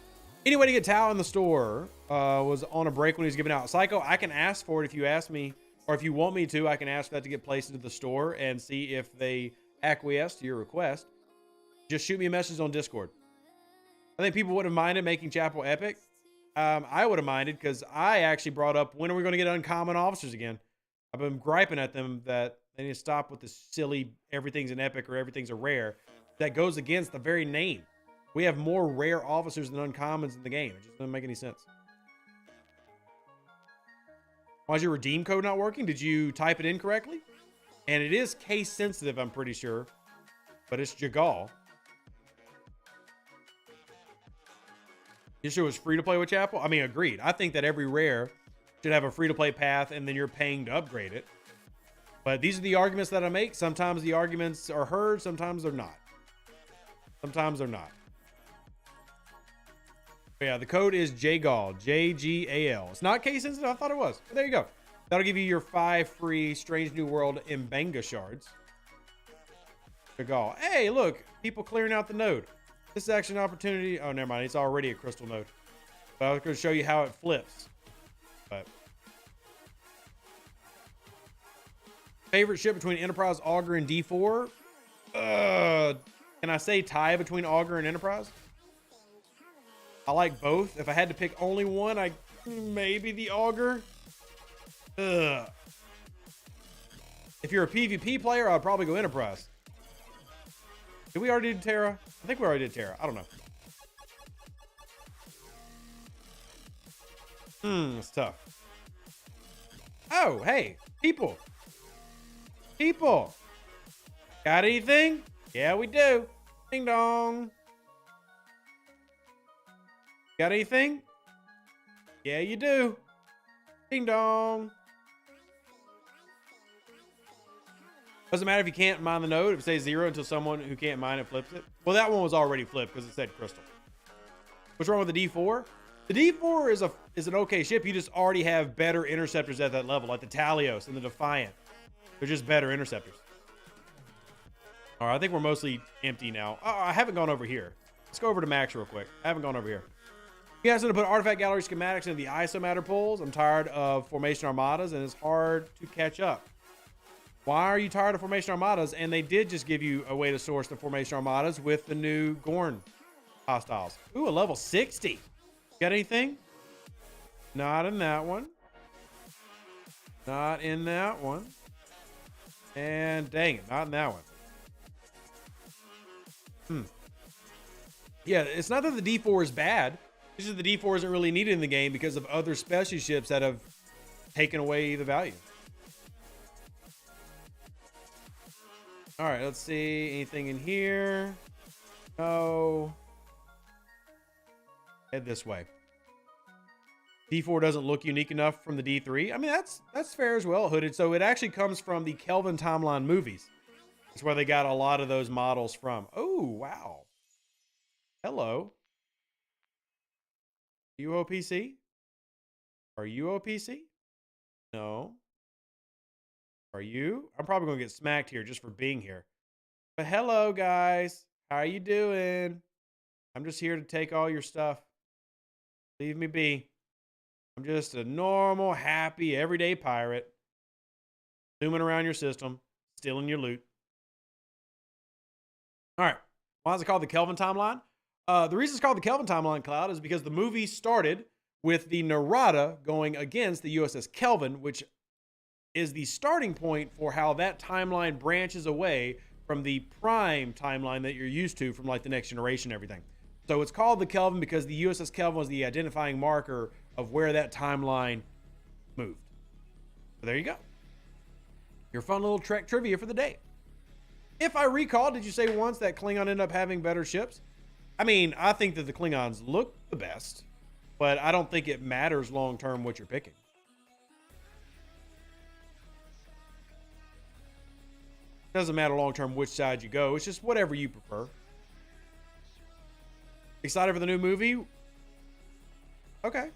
Any way to get Tau in the store was on a break when he was giving out. Psycho, I can ask for it if you ask me, or if you want me to, I can ask for that to get placed into the store and see if they acquiesce to your request. Just shoot me a message on Discord. I think people wouldn't have minded making Chapel epic. I would have minded because I actually brought up, when are we going to get uncommon officers again? I've been griping at them that they need to stop with this silly everything's an epic or everything's a rare. That goes against the very name. We have more rare officers than uncommons in the game. It just doesn't make any sense. Why is your redeem code not working? Did you type it in correctly? And it is case sensitive, I'm pretty sure. But it's Jagal. You sure it was free to play with Chapel? I mean, agreed. I think that every rare should have a free to play path and then you're paying to upgrade it. But these are the arguments that I make. Sometimes the arguments are heard, sometimes they're not. Sometimes they're not. But yeah, the code is JGAL, J-G-A-L. It's not case sensitive. I thought it was. But there you go. That'll give you your 5 free Strange New World Mbanga shards. JGAL. Hey, look, people clearing out the node. This is actually an opportunity. Oh, never mind. It's already a crystal node. But I was going to show you how it flips. But favorite ship between Enterprise, Augur, and D4? Can I say tie between Augur and Enterprise? I like both. If I had to pick only one, maybe the Augur. If you're a PvP player, I'd probably go Enterprise. Did we already do Terra? I think we already did Terra. I don't know. It's tough. Oh, hey, people. People. Got anything? Yeah, we do. Ding dong. Got anything? Yeah, you do. Ding dong. Doesn't matter if you can't mine the node. If it says 0 until someone who can't mine it flips it. Well, that one was already flipped because it said crystal. What's wrong with the D4? The D4 is an okay ship. You just already have better interceptors at that level, like the Talios and the Defiant. They're just better interceptors. All right, I think we're mostly empty now. Oh, I haven't gone over here. Let's go over to Max real quick. I haven't gone over here. You guys want to put artifact gallery schematics into the isomatter pools? I'm tired of formation armadas and it's hard to catch up. Why are you tired of formation armadas? And they did just give you a way to source the formation armadas with the new Gorn hostiles. Ooh, a level 60. Got anything? Not in that one. Not in that one. And dang it, not in that one. Yeah, it's not that the D4 is bad. It's just the D4 isn't really needed in the game because of other specialty ships that have taken away the value. All right, let's see. Anything in here? No. Head this way. D4 doesn't look unique enough from the D3. I mean, that's fair as well, Hooded. So it actually comes from the Kelvin Timeline movies. That's where they got a lot of those models from. Oh, wow. Hello. You OPC? Are you OPC? No. Are you? I'm probably going to get smacked here just for being here. But hello, guys. How are you doing? I'm just here to take all your stuff. Leave me be. I'm just a normal, happy, everyday pirate. Zooming around your system, stealing your loot. All right. Why is it called the Kelvin Timeline? The reason it's called the Kelvin Timeline, Cloud, is because the movie started with the Narada going against the USS Kelvin, which is the starting point for how that timeline branches away from the prime timeline that you're used to from like the Next Generation and everything. So it's called the Kelvin because the USS Kelvin was the identifying marker of where that timeline moved. So there you go. Your fun little Trek trivia for the day. If I recall, did you say once that Klingon ended up having better ships? I mean, I think that the Klingons look the best, but I don't think it matters long-term what you're picking. Doesn't matter long-term which side you go. It's just whatever you prefer. Excited for the new movie? Okay.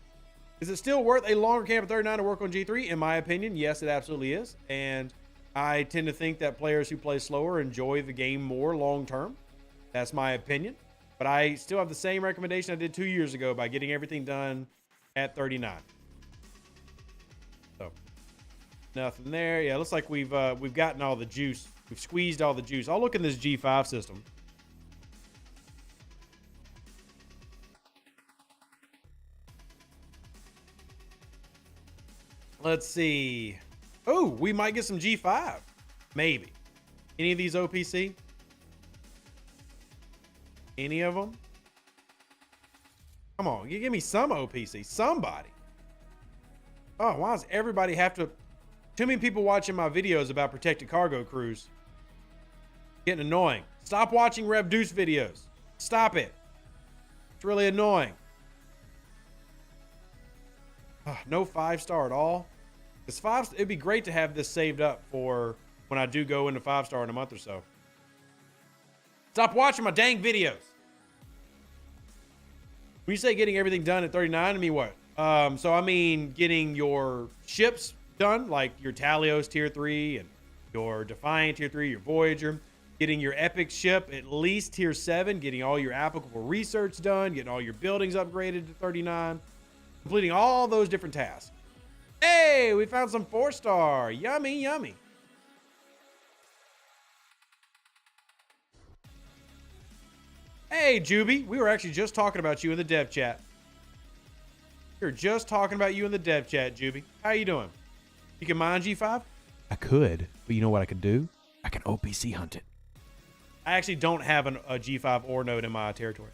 Is it still worth a longer camp at 39 to work on G3? In my opinion, yes, it absolutely is. And I tend to think that players who play slower enjoy the game more long-term. That's my opinion. But I still have the same recommendation I did 2 years ago by getting everything done at 39. So, nothing there. Yeah, it looks like we've gotten all the juice. We've squeezed all the juice. I'll look in this G5 system. Let's see. Oh, we might get some G5. Maybe. Any of these OPC? Any of them? Come on, you give me some OPC. Somebody. Oh, why does everybody have to... Too many people watching my videos about protected cargo crews. Getting annoying. Stop watching Rev Deuce videos. Stop it. It's really annoying. Oh, no 5-star at all. Because it'd be great to have this saved up for when I do go into 5-star in a month or so. Stop watching my dang videos. When you say getting everything done at 39, I mean what? So I mean getting your ships done, like your Talios tier 3 and your Defiant tier 3, your Voyager. Getting your Epic ship at least tier 7. Getting all your applicable research done. Getting all your buildings upgraded to 39. Completing all those different tasks. Hey, we found some 4-star. Yummy, yummy. Hey, Juby. We were actually just talking about you in the dev chat. We were just talking about you in the dev chat, Juby. How you doing? You can mine G5? I could, but you know what I could do? I can OPC hunt it. I actually don't have a G5 ore node in my territory.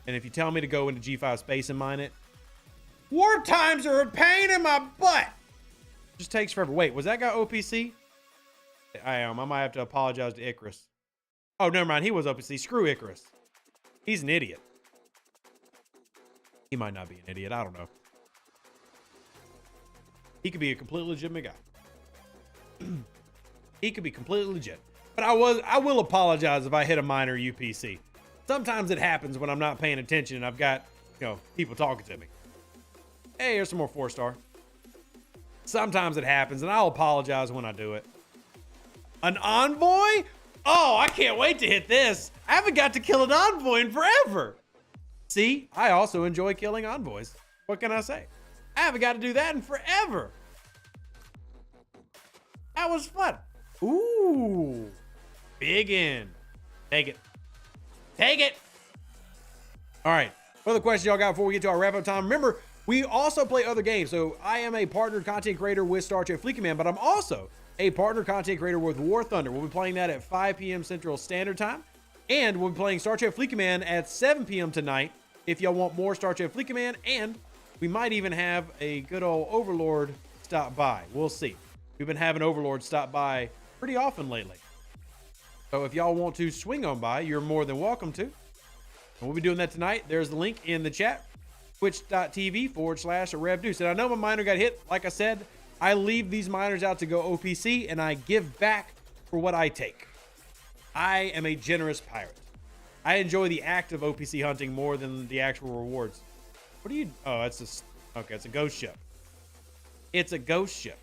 And if you tell me to go into G5 space and mine it, warp times are a pain in my butt. Just takes forever. Wait, was that guy OPC? I am. I might have to apologize to Icarus. Oh, never mind. He was OPC. Screw Icarus. He's an idiot. He might not be an idiot. I don't know. He could be a completely legitimate guy. He could be completely legit. But I will apologize if I hit a minor UPC. Sometimes it happens when I'm not paying attention and I've got, people talking to me. Hey, here's some more 4-star. Sometimes it happens, and I'll apologize when I do it. An envoy? Oh, I can't wait to hit this. I haven't got to kill an envoy in forever. See, I also enjoy killing envoys. What can I say? I haven't got to do that in forever. That was fun. Ooh, big in. Take it. Take it. All right. What other questions y'all got before we get to our wrap-up time? Remember, we also play other games. So I am a partnered content creator with Star Trek Fleet Command, but I'm also a partner content creator with War Thunder. We'll be playing that at 5 p.m. Central Standard Time. And we'll be playing Star Trek Fleet Command at 7 p.m. tonight if y'all want more Star Trek Fleet Command. And we might even have a good old Overlord stop by. We'll see. We've been having Overlord stop by pretty often lately. So if y'all want to swing on by, you're more than welcome to. And we'll be doing that tonight. There's the link in the chat. Twitch.tv/RevDeuce. And I know my miner got hit. Like I said, I leave these miners out to go OPC and I give back for what I take. I am a generous pirate. I enjoy the act of OPC hunting more than the actual rewards. What are you? Oh, it's okay. It's a ghost ship. It's a ghost ship.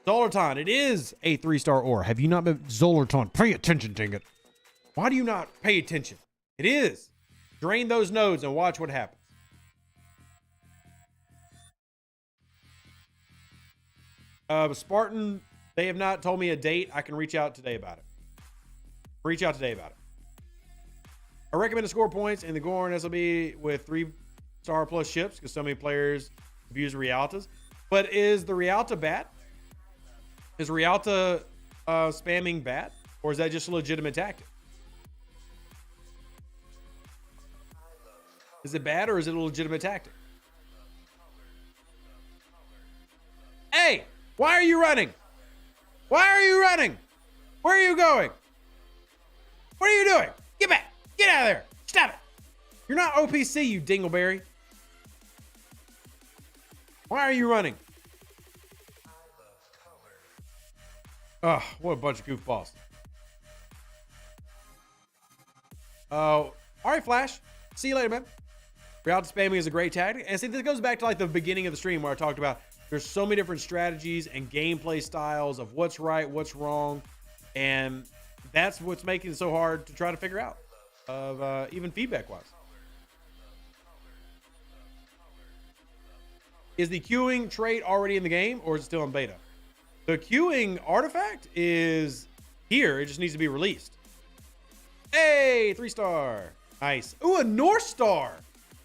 Zolarton, it is a 3-star ore. Have you not been Zolarton? Pay attention, dang it. Why do you not pay attention? It is. Drain those nodes and watch what happens. Spartan, they have not told me a date. I can reach out today about it. I recommend to score points in the Gorn SLB with 3-star plus ships because so many players abuse Rialtas. But is the Rialta bad? Is Rialta spamming bad? Or is that just a legitimate tactic? Is it bad or is it a legitimate tactic? Hey, why are you running? Why are you running? Where are you going? What are you doing? Get back. Get out of there. Stop it. You're not OPC, you dingleberry. Why are you running? Oh, what a bunch of goofballs. Oh, all right, Flash. See you later, man. Reality spamming is a great tactic. And see, this goes back to like the beginning of the stream where I talked about there's so many different strategies and gameplay styles of what's right, what's wrong. And that's what's making it so hard to try to figure out, of even feedback-wise. Is the queuing trait already in the game, or is it still in beta? The queuing artifact is here. It just needs to be released. Hey, 3-star. Nice. Ooh, a North Star.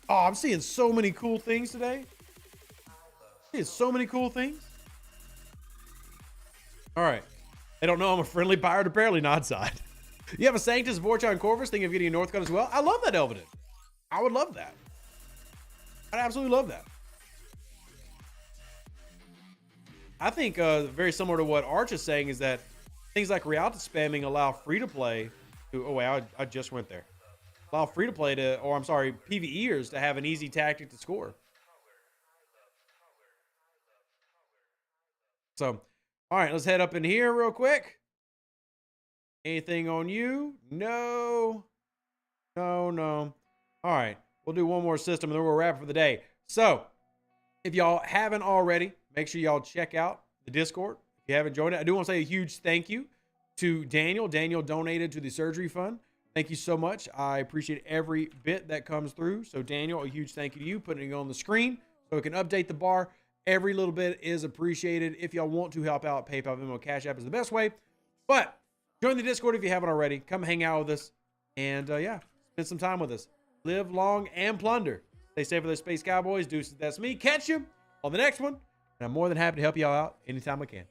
Oh, I'm seeing so many cool things today. Seeing so many cool things. All right. They don't know I'm a friendly pirate, apparently not side. You have a Sanctus, Vorcha, and Corvus, thinking of getting a Northcut as well. I love that, Elvedin. I would love that. I'd absolutely love that. I think very similar to what Arch is saying is that things like reality spamming allow free-to-play to, oh wait, I just went there. Allow free-to-play to, or I'm sorry, PvEers to have an easy tactic to score. So, all right, let's head up in here real quick. Anything on you? No. No. All right, we'll do one more system and then we'll wrap it for the day. So, if y'all haven't already, make sure y'all check out the Discord. If you haven't joined it, I do want to say a huge thank you to Daniel. Daniel donated to the surgery fund. Thank you so much. I appreciate every bit that comes through. So Daniel, a huge thank you to you, putting it on the screen so we can update the bar. Every little bit is appreciated. If y'all want to help out, PayPal, Venmo, Cash App is the best way. But join the Discord if you haven't already. Come hang out with us. And yeah, spend some time with us. Live long and plunder. Stay safe for those Space Cowboys. Deuces, that's me. Catch you on the next one. And I'm more than happy to help y'all out anytime I can.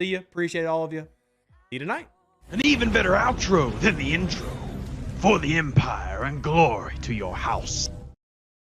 See ya. Appreciate all of you. See you tonight. An even better outro than the intro. For the Empire and glory to your house.